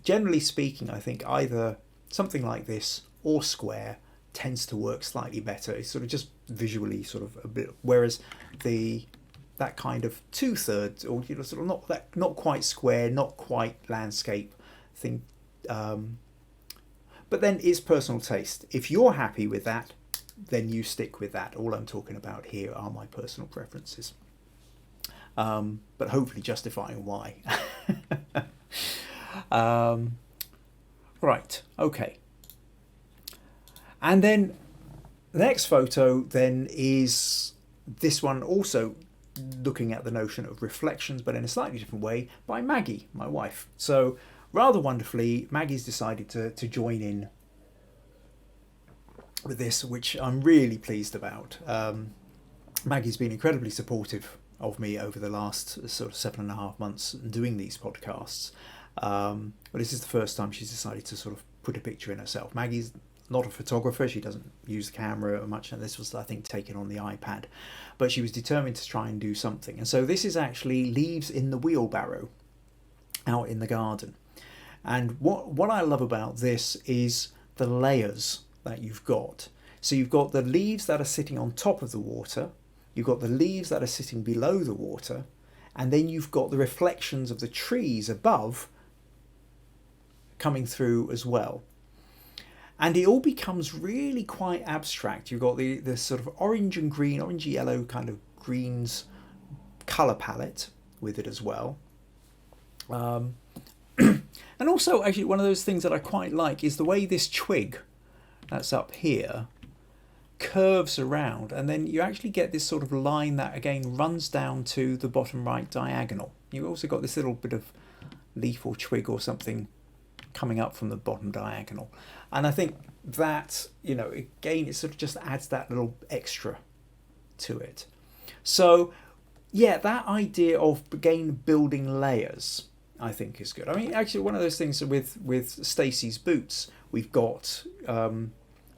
generally speaking, either something like this or square tends to work slightly better. It's sort of just visually sort of a bit, whereas that kind of 2/3, or sort of not quite square, not quite landscape thing. But then it's personal taste. If you're happy with that, then you stick with that. All I'm talking about here are my personal preferences, but hopefully justifying why. Right, okay. And then the next photo then is this one, also looking at the notion of reflections, but in a slightly different way, by Maggie, my wife. So rather wonderfully, Maggie's decided to join in with this, which I'm really pleased about. Maggie's been incredibly supportive of me over the last sort of 7.5 months doing these podcasts. But this is the first time she's decided to sort of put a picture in herself. Maggie's not a photographer, she doesn't use the camera much, and this was, I think, taken on the iPad. But she was determined to try and do something. And so this is actually leaves in the wheelbarrow out in the garden. And what I love about this is the layers that you've got. So you've got the leaves that are sitting on top of the water, you've got the leaves that are sitting below the water, and then you've got the reflections of the trees above coming through as well. And it all becomes really quite abstract. You've got the sort of orange and green, orange yellow kind of greens colour palette with it as well. And also, actually, one of those things that I quite like is the way this twig that's up here curves around, and then you actually get this sort of line that again runs down to the bottom right diagonal. You've also got this little bit of leaf or twig or something coming up from the bottom diagonal, and I think that, again, it sort of just adds that little extra to it. So yeah, that idea of, again, building layers, I think, is good. I mean, actually, one of those things with Stacey's boots, we've got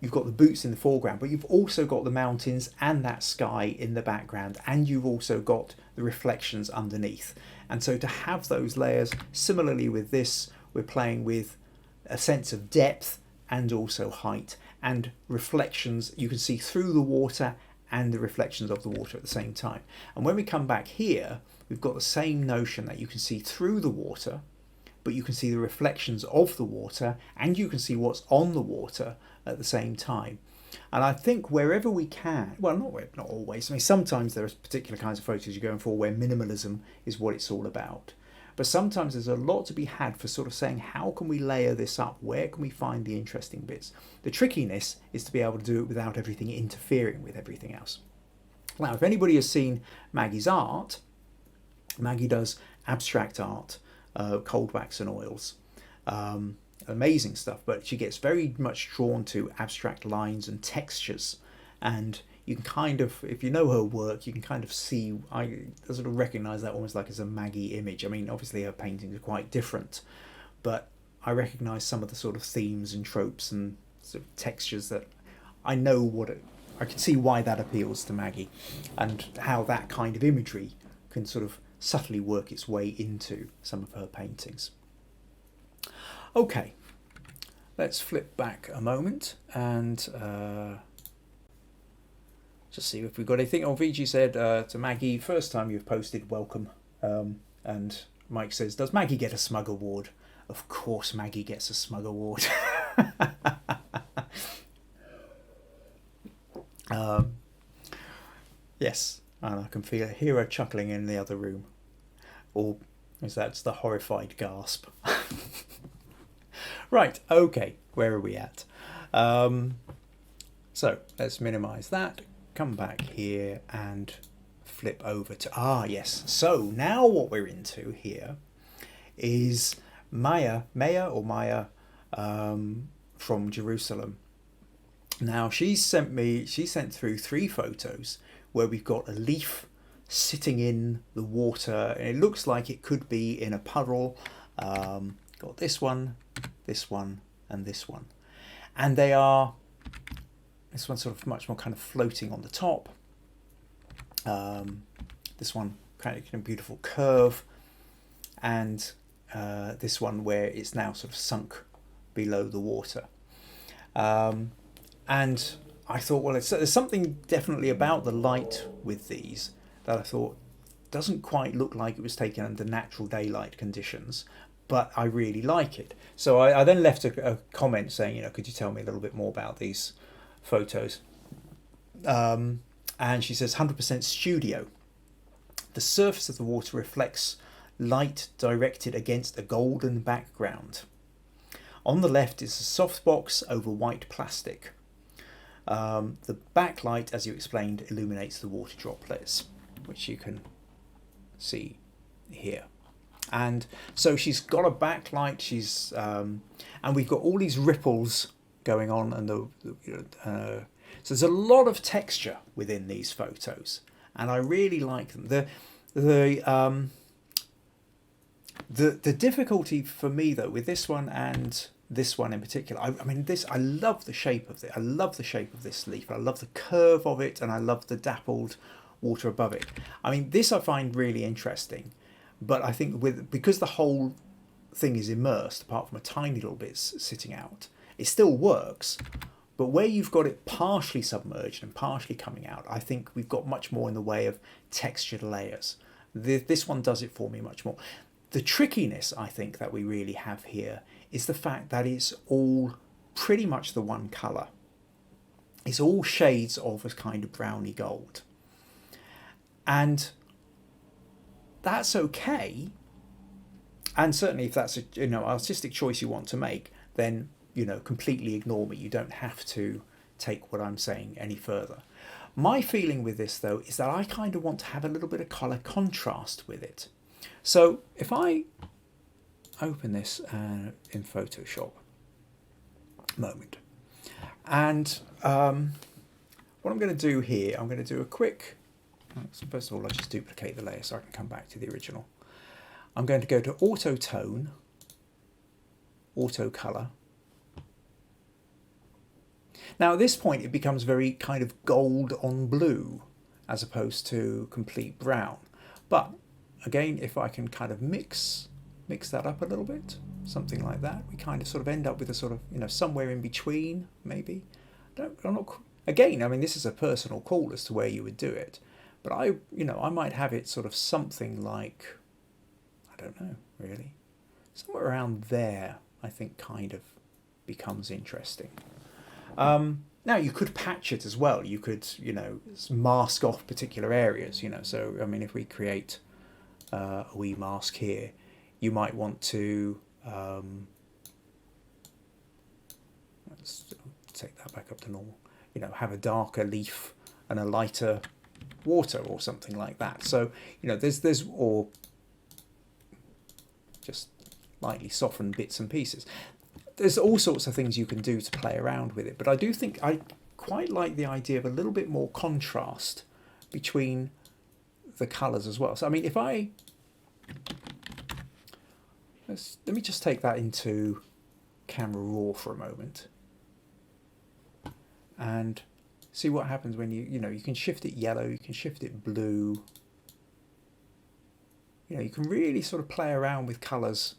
you've got the boots in the foreground, but you've also got the mountains and that sky in the background, and you've also got the reflections underneath. And so to have those layers, similarly with this, we're playing with a sense of depth and also height, and reflections. You can see through the water and the reflections of the water at the same time. And when we come back here, we've got the same notion that you can see through the water, but you can see the reflections of the water, and you can see what's on the water at the same time. And I think wherever we can, well, not always. I mean, sometimes there are particular kinds of photos you're going for where minimalism is what it's all about. But sometimes there's a lot to be had for sort of saying, how can we layer this up? Where can we find the interesting bits? The trickiness is to be able to do it without everything interfering with everything else. Now, if anybody has seen Maggie's art, Maggie does abstract art, cold wax and oils. Amazing stuff, but she gets very much drawn to abstract lines and textures, and you can kind of, if you know her work, you can kind of see, I sort of recognise that almost like as a Maggie image. I mean, obviously her paintings are quite different, but I recognise some of the sort of themes and tropes and sort of textures that I know I can see why that appeals to Maggie, and how that kind of imagery can sort of subtly work its way into some of her paintings. Okay, let's flip back a moment and just see if we've got anything. Oh, VG said to Maggie, first time you've posted, welcome. And Mike says, does Maggie get a smug award? Of course Maggie gets a smug award. Yes, and I can hear her chuckling in the other room. Or is that's the horrified gasp. Right, okay, where are we at? So let's minimize that, come back here and flip over to, yes. So now what we're into here is Maya from Jerusalem. Now she sent through 3 photos where we've got a leaf sitting in the water, and it looks like it could be in a puddle. Got this one, and this one. And they are, this one's sort of much more kind of floating on the top. This one kind of in a beautiful curve. And this one where it's now sort of sunk below the water. And I thought, well, there's something definitely about the light with these that I thought doesn't quite look like it was taken under natural daylight conditions, but I really like it. So I then left a comment saying, could you tell me a little bit more about these photos? And she says 100% studio. The surface of the water reflects light directed against a golden background. On the left is a softbox over white plastic. The backlight, as you explained, illuminates the water droplets, which you can see here. And so she's got a backlight. And we've got all these ripples going on, and so there's a lot of texture within these photos, and I really like them. The difficulty for me though with this one and this one in particular, I love the shape of it. I love the shape of this leaf. I love the curve of it, and I love the dappled water above it. This I find really interesting, but I think because the whole thing is immersed, apart from a tiny little bit sitting out, it still works. But where you've got it partially submerged and partially coming out, I think we've got much more in the way of textured layers. This one does it for me much more. The trickiness, I think, that we really have here is the fact that it's all pretty much the one colour. It's all shades of a kind of browny gold. And that's okay. And certainly if that's a artistic choice you want to make, then completely ignore me. You don't have to take what I'm saying any further. My feeling with this though is that I kind of want to have a little bit of colour contrast with it. So if I open this in Photoshop, moment, and what I'm going to do here, I'm going to do a quick, first of all, I'll just duplicate the layer so I can come back to the original. I'm going to go to Auto Tone, Auto Colour. Now at this point it becomes very kind of gold on blue as opposed to complete brown. But again, if I can kind of mix that up a little bit, something like that, we kind of sort of end up with a sort of, somewhere in between, maybe. Again, this is a personal call as to where you would do it. But I might have it sort of something like, I don't know, really. Somewhere around there, I think kind of becomes interesting. Now you could patch it as well. You could, mask off particular areas, So, if we create a wee mask here, you might want to, let's take that back up to normal, have a darker leaf and a lighter water or something like that. So, there's, or just lightly soften bits and pieces. There's all sorts of things you can do to play around with it, but I do think I quite like the idea of a little bit more contrast between the colours as well. So if let me just take that into Camera Raw for a moment and see what happens when you can shift it yellow, you can shift it blue. You can really sort of play around with colours.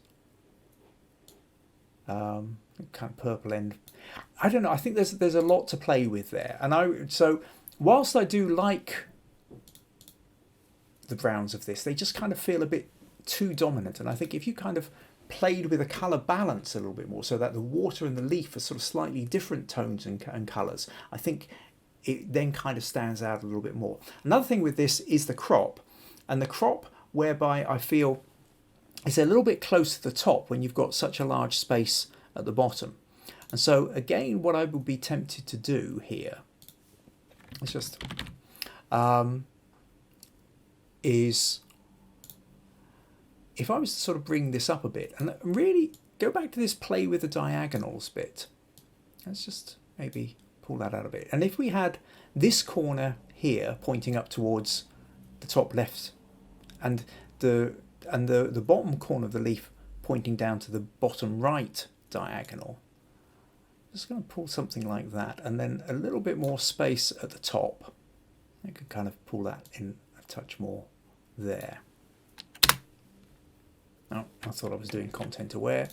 kind of purple end. I don't know. I think there's a lot to play with there, and so whilst I do like the browns of this, they just kind of feel a bit too dominant. And I think if you kind of played with a colour balance a little bit more, so that the water and the leaf are sort of slightly different tones and colours, I think it then kind of stands out a little bit more. Another thing with this is the crop, and the crop whereby I feel it's a little bit close to the top when you've got such a large space at the bottom. And so again, what I would be tempted to do here is just is if I was to sort of bring this up a bit and really go back to this play with the diagonals bit. Let's just maybe pull that out a bit. And if we had this corner here pointing up towards the top left, and the bottom corner of the leaf pointing down to the bottom right diagonal, just going to pull something like that, and then a little bit more space at the top. I could kind of pull that in a touch more there. Oh, I thought I was doing content aware.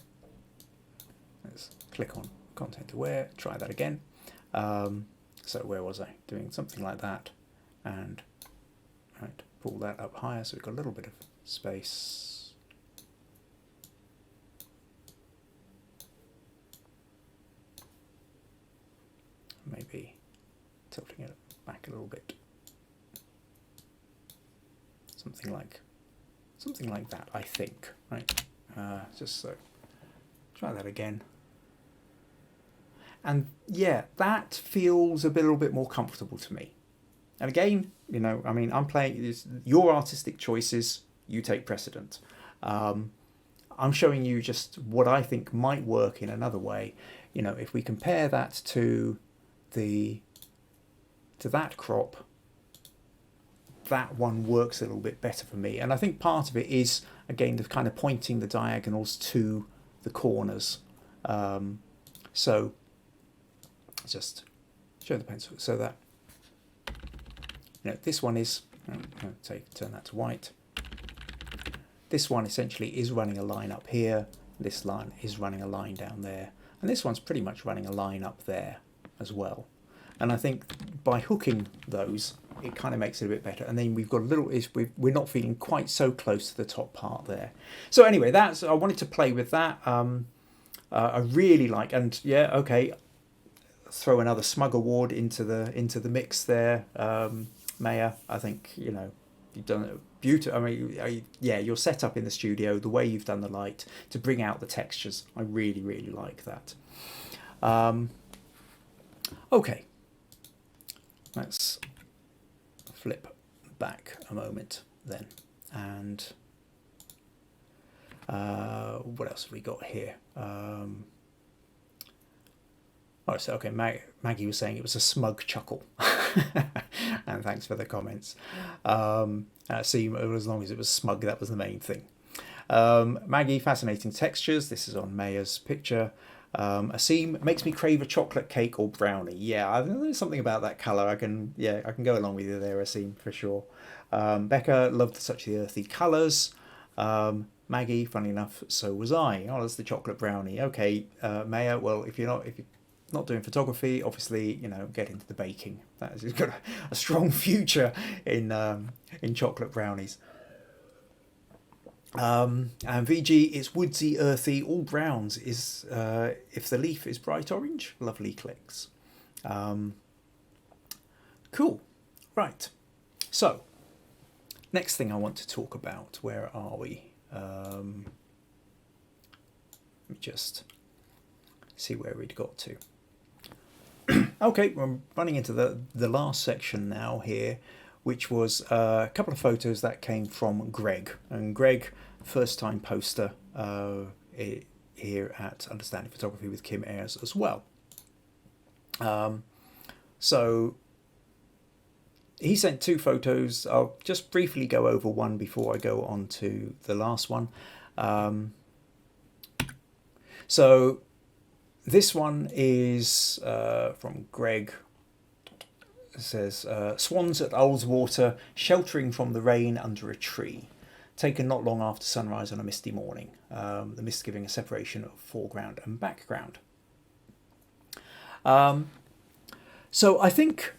Let's click on content aware, try that again. So where was I? Doing something like that, and right, pull that up higher so we've got a little bit of space. Maybe tilting it back a little bit. Something like that, I think. Right, just so. Try that again. And yeah, that feels a little bit more comfortable to me. And again, you know, I mean, I'm playing this, your artistic choices, you take precedent. I'm showing you just what I think might work in another way. You know, if we compare that to that crop, that one works a little bit better for me. And I think part of it is, again, the kind of pointing the diagonals to the corners. So just show the pencil so that, you know, this one is, turn that to white. This one essentially is running a line up here. This line is running a line down there. And this one's pretty much running a line up there as well. And I think by hooking those, it kind of makes it a bit better. And then we've got a little, we're not feeling quite so close to the top part there. So anyway, I wanted to play with that. I really like, and yeah, okay, throw another Smug Award into the mix there, Maya. I think, you know, you've done it beautiful. I mean, yeah, your setup in the studio, the way you've done the light to bring out the textures, I really, really like that. Okay, let's flip back a moment then, and what else have we got here? Oh, so okay, Maggie was saying it was a smug chuckle, and thanks for the comments. See, as long as it was smug, that was the main thing. Maggie, fascinating textures. This is on Maya's picture. Asim makes me crave a chocolate cake or brownie. Yeah, there's something about that colour. I can go along with you there, Asim, for sure. Becca loved such the earthy colours. Maggie, funny enough, so was I. Oh, that's the chocolate brownie. Okay, Maya. Well, if you're not doing photography, obviously, you know, get into the baking. That has got a strong future in chocolate brownies. And VG, it's woodsy, earthy, all browns. Is if the leaf is bright orange, lovely clicks. Cool. Right. So, next thing I want to talk about. Where are we? Let me just see where we'd got to. Okay, we're running into the last section now here, which was a couple of photos that came from Greg. And Greg, first-time poster here at Understanding Photography with Kim Ayres as well. So he sent two photos. I'll just briefly go over one before I go on to the last one. So this one is from Greg. It says, swans at Ullswater, sheltering from the rain under a tree. Taken not long after sunrise on a misty morning. The mist giving a separation of foreground and background. So I think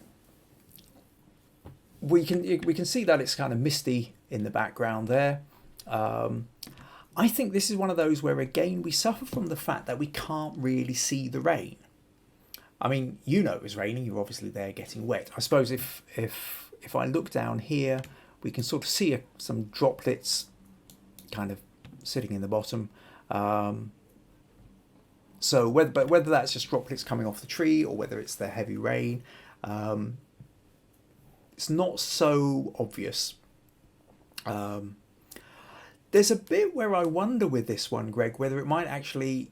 we can see that it's kind of misty in the background there. I think this is one of those where, again, we suffer from the fact that we can't really see the rain. I mean, you know it was raining. You're obviously there getting wet. I suppose if I look down here, we can sort of see some droplets kind of sitting in the bottom. So whether that's just droplets coming off the tree or whether it's the heavy rain, it's not so obvious. There's a bit where I wonder with this one, Greg, whether it might actually...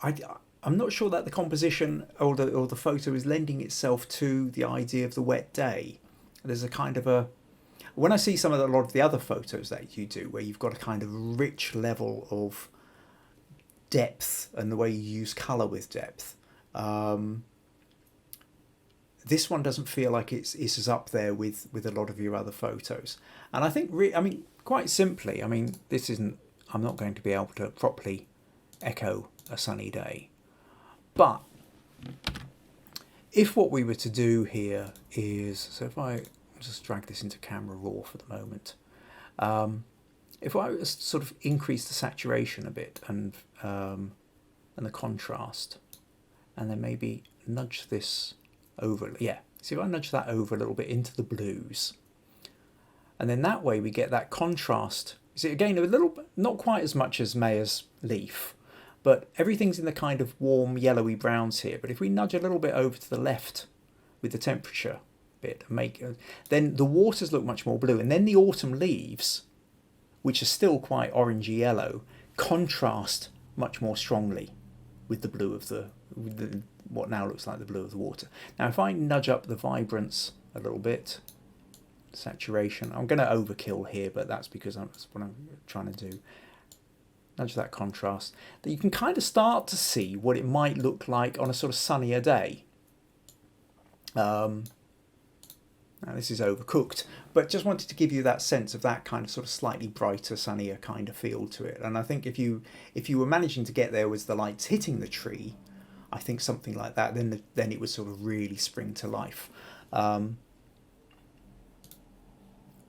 I'm not sure that the composition or the photo is lending itself to the idea of the wet day. There's a kind of a... When I see a lot of the other photos that you do, where you've got a kind of rich level of depth and the way you use colour with depth, this one doesn't feel like it's as up there with a lot of your other photos. And I think, quite simply, this isn't... I'm not going to be able to properly echo a sunny day. But if what we were to do here is... So if I just drag this into camera raw for the moment. If I was sort of increase the saturation a bit and the contrast, and then maybe nudge this over, see if I nudge that over a little bit into the blues, and then that way we get that contrast. You see, again, a little bit, not quite as much as Maya's leaf, but everything's in the kind of warm yellowy browns here. But if we nudge a little bit over to the left with the temperature bit, then the waters look much more blue, and then the autumn leaves, which are still quite orangey yellow, contrast much more strongly with the blue of what now looks like the blue of the water. Now, if I nudge up the vibrance a little bit, saturation, I'm going to overkill here, but that's because that's what I'm trying to do. Nudge that contrast. That you can kind of start to see what it might look like on a sort of sunnier day. Now this is overcooked, but just wanted to give you that sense of that kind of sort of slightly brighter, sunnier kind of feel to it. And I think if you were managing to get there with the lights hitting the tree, I think something like that, then it would sort of really spring to life.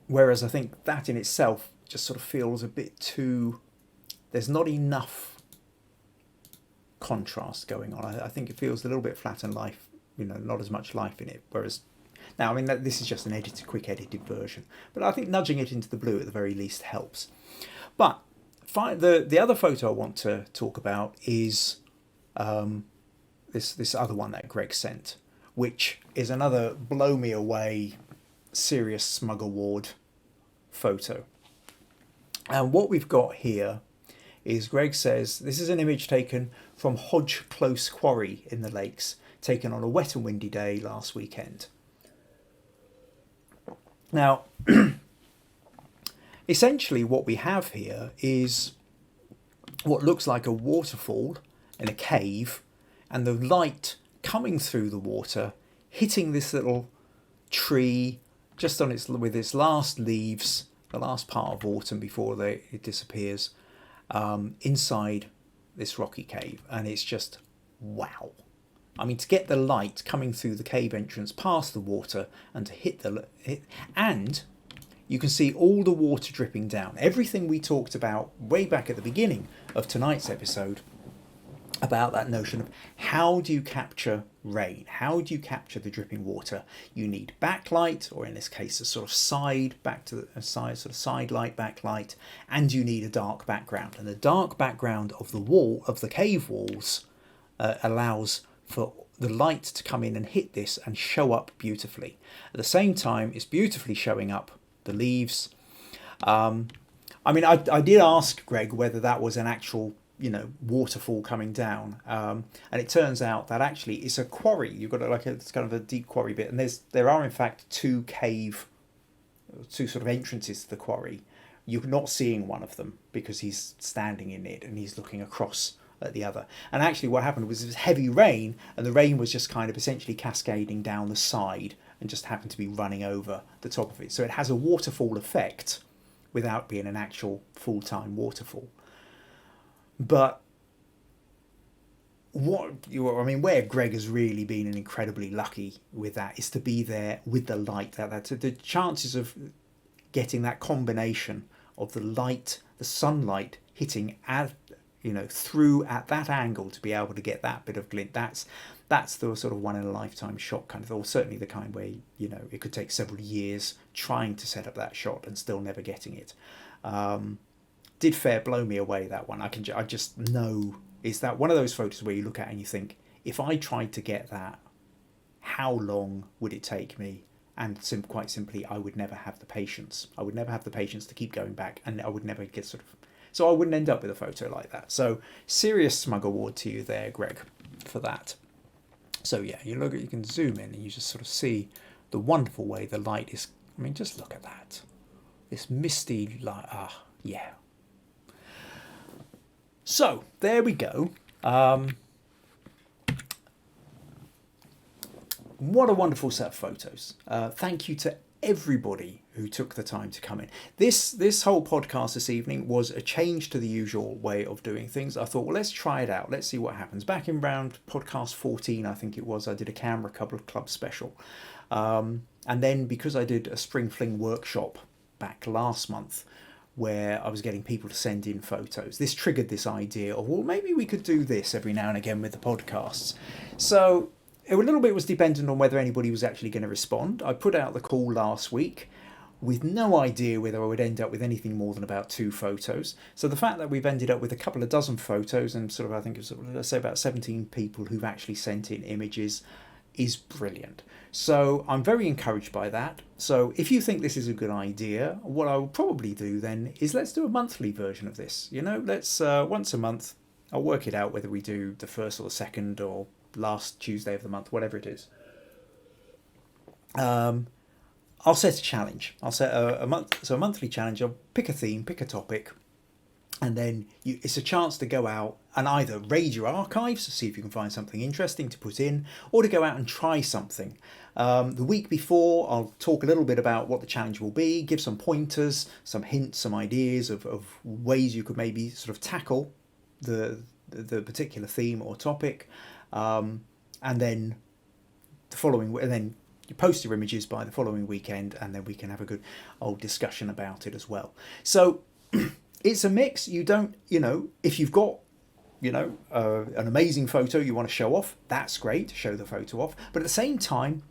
Whereas I think that in itself just sort of feels a bit too... There's not enough contrast going on. I think it feels a little bit flat and life, not as much life in it. Whereas now, this is just an quick edited version, but I think nudging it into the blue at the very least helps. But the other photo I want to talk about is this other one that Greg sent, which is another blow me away, serious smug award photo. And what we've got here is, Greg says, this is an image taken from Hodge Close Quarry in the Lakes, taken on a wet and windy day last weekend. Now, essentially what we have here is what looks like a waterfall in a cave, and the light coming through the water, hitting this little tree just on with its last leaves, the last part of autumn before it disappears, inside this rocky cave. And it's just wow. To get the light coming through the cave entrance past the water and to hit and you can see all the water dripping down. Everything we talked about way back at the beginning of tonight's episode about that notion of how do you capture rain? How do you capture the dripping water? You need backlight, or in this case, a sort of side light backlight, and you need a dark background. And the dark background of the cave walls allows for the light to come in and hit this and show up beautifully. At the same time, it's beautifully showing up the leaves. I did ask Greg whether that was an actual waterfall coming down, and it turns out that actually it's a quarry. You've got it's kind of a deep quarry bit, and there are in fact two sort of entrances to the quarry. You're not seeing one of them because he's standing in it and he's looking across at the other. And actually what happened was it was heavy rain, and the rain was just kind of essentially cascading down the side and just happened to be running over the top of it. So it has a waterfall effect without being an actual full-time waterfall. But where Greg has really been incredibly lucky with that is to be there with the light. That the chances of getting that combination of the light, the sunlight hitting at through at that angle to be able to get that bit of glint. That's the sort of one in a lifetime shot kind of, or certainly the kind where it could take several years trying to set up that shot and still never getting it. Did fair blow me away, that one. I just know it's that one of those photos where you look at it and you think, if I tried to get that, how long would it take me? And quite simply, I would never have the patience. I would never have the patience to keep going back, and I would never get so I wouldn't end up with a photo like that. So serious smug award to you there, Greg, for that. So yeah, you can zoom in and you just sort of see the wonderful way the light is. I mean, just look at that. This misty light. Yeah. So there we go. What a wonderful set of photos. Thank you to everybody who took the time to come in. This whole podcast this evening was a change to the usual way of doing things. I thought, well, let's try it out. Let's see what happens. Back in round podcast 14, I think it was, I did a Camera Club special. And then because I did a Spring Fling workshop back last month, where I was getting people to send in photos, this triggered this idea of, well, maybe we could do this every now and again with the podcasts. So a little bit was dependent on whether anybody was actually going to respond. I put out the call last week with no idea whether I would end up with anything more than about 2 photos. So the fact that we've ended up with a couple of dozen photos and sort of, I think it was, let's say, about 17 people who've actually sent in images is brilliant. So I'm very encouraged by that. So if you think this is a good idea, what I will probably do then is let's do a monthly version of this. Let's once a month, I'll work it out whether we do the first or the second or last Tuesday of the month, whatever it is. I'll set a challenge. I'll set a monthly challenge. I'll pick a theme, pick a topic, and then it's a chance to go out and either raid your archives to see if you can find something interesting to put in, or to go out and try something. The week before, I'll talk a little bit about what the challenge will be, give some pointers, some hints, some ideas of ways you could maybe sort of tackle the particular theme or topic. And then you post your images by the following weekend, and then we can have a good old discussion about it as well. So it's a mix. You don't, if you've got, an amazing photo you want to show off, that's great, show the photo off. But at the same time,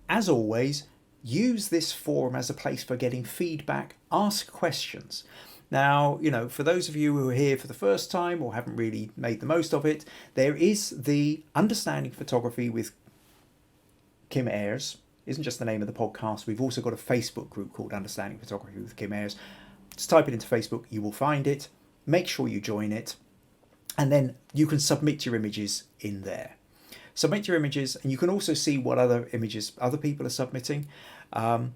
as always, use this forum as a place for getting feedback, ask questions. Now, for those of you who are here for the first time or haven't really made the most of it, there is the Understanding Photography with Kim Ayres. Isn't just the name of the podcast. We've also got a Facebook group called Understanding Photography with Kim Ayres. Just type it into Facebook, you will find it. Make sure you join it. And then you can submit your images in there. Submit your images, and you can also see what other images other people are submitting. The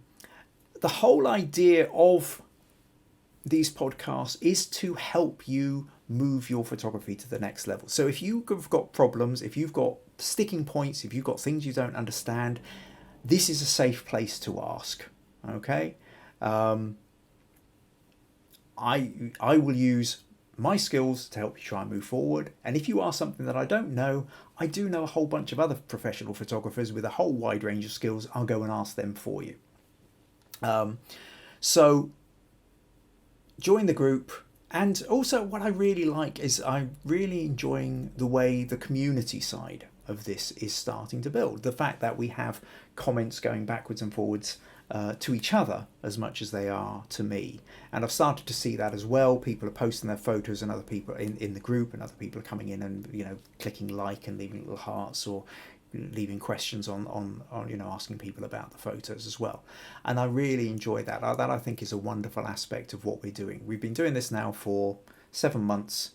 whole idea of these podcasts is to help you move your photography to the next level. So if you've got problems, if you've got sticking points, if you've got things you don't understand, this is a safe place to ask. Okay, I will use my skills to help you try and move forward. And if you ask something that I don't know, I do know a whole bunch of other professional photographers with a whole wide range of skills. I'll go and ask them for you. So join the group. And also what I really like is I'm really enjoying the way the community side of this is starting to build. The fact that we have comments going backwards and forwards to each other as much as they are to me. And I've started to see that as well. People are posting their photos, and other people in the group, and other people are coming in and clicking like and leaving little hearts or leaving questions on asking people about the photos as well. And I really enjoy that. That I think is a wonderful aspect of what we're doing. We've been doing this now for 7 months,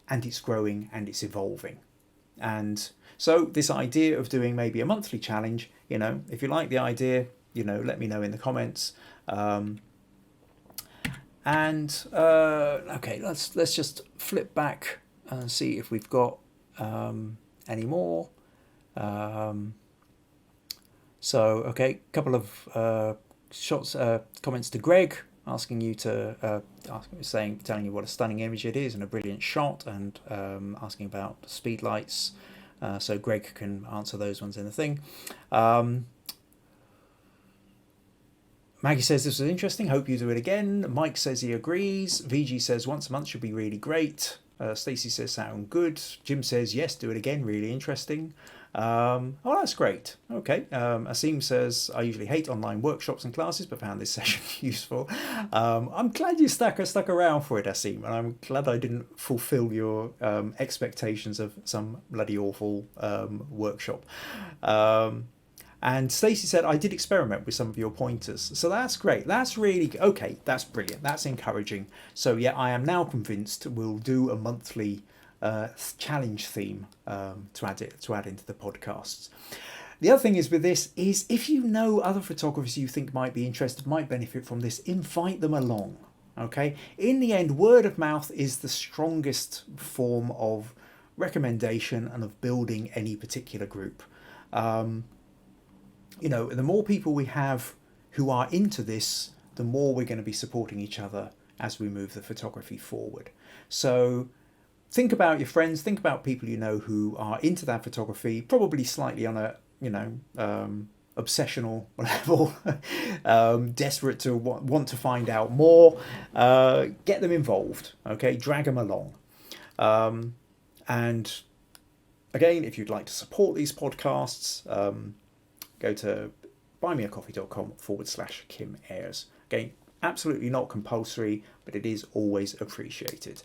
and it's growing and it's evolving. And so this idea of doing maybe a monthly challenge, if you like the idea, let me know in the comments. Okay, let's just flip back and see if we've got any more. Okay, couple of comments to Greg, asking you to telling you what a stunning image it is and a brilliant shot, and asking about speed lights. So Greg can answer those ones in the thing. Maggie says this was interesting. Hope you do it again. Mike says he agrees. VG says once a month should be really great. Stacey says sound good. Jim says yes, do it again. Really interesting. Oh, that's great. Okay. Asim says I usually hate online workshops and classes, but found this session useful. I'm glad you stuck around for it, Asim, and I'm glad I didn't fulfil your expectations of some bloody awful workshop. And Stacey said, I did experiment with some of your pointers. So that's great. That's really, okay, that's brilliant. That's encouraging. So yeah, I am now convinced we'll do a monthly challenge theme to add into the podcasts. The other thing is with this is if you know other photographers you think might be interested, might benefit from this, invite them along. Okay. In the end, word of mouth is the strongest form of recommendation and of building any particular group. You know, the more people we have who are into this, the more we're going to be supporting each other as we move the photography forward. So think about your friends, think about people you know who are into that photography, probably slightly on a, you know, obsessional level, desperate to want to find out more. Get them involved, okay? Drag them along. And again, if you'd like to support these podcasts, go to buymeacoffee.com/Kim Ayres. Again, absolutely not compulsory, but it is always appreciated.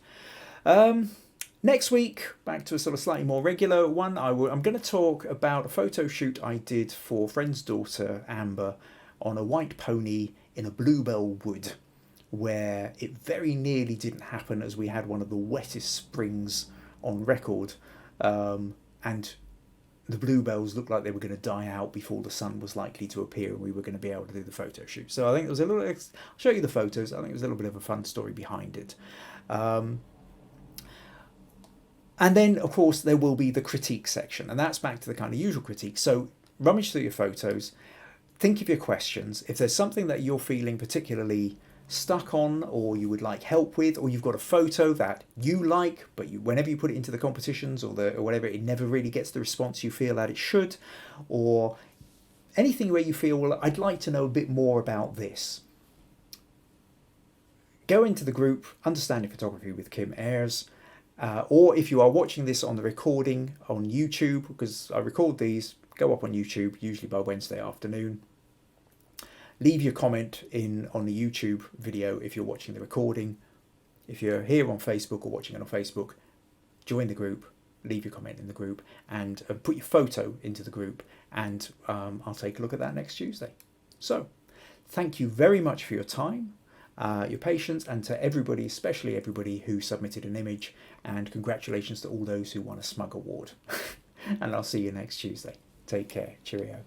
Next week, back to a sort of slightly more regular one. I'm going to talk about a photo shoot I did for a friend's daughter, Amber, on a white pony in a bluebell wood, where it very nearly didn't happen as we had one of the wettest springs on record, and the bluebells looked like they were going to die out before the sun was likely to appear and we were going to be able to do the photo shoot. So I think it was a little, I'll show you the photos. I think it was a little bit of a fun story behind it. And then, of course, there will be the critique section, and that's back to the kind of usual critique. So rummage through your photos, think of your questions. If there's something that you're feeling particularly stuck on, or you would like help with, or you've got a photo that you like, but whenever you put it into the competitions or whatever, it never really gets the response you feel that it should, or anything where you feel, well, I'd like to know a bit more about this. Go into the group, Understanding Photography with Kim Ayres, or if you are watching this on the recording on YouTube, because I record these, go up on YouTube, usually by Wednesday afternoon. Leave your comment on the YouTube video if you're watching the recording. If you're here on Facebook or watching it on Facebook, join the group, leave your comment in the group, and put your photo into the group, and I'll take a look at that next Tuesday. So, thank you very much for your time, your patience, and to everybody, especially everybody who submitted an image, and congratulations to all those who won a Smug Award. And I'll see you next Tuesday. Take care. Cheerio.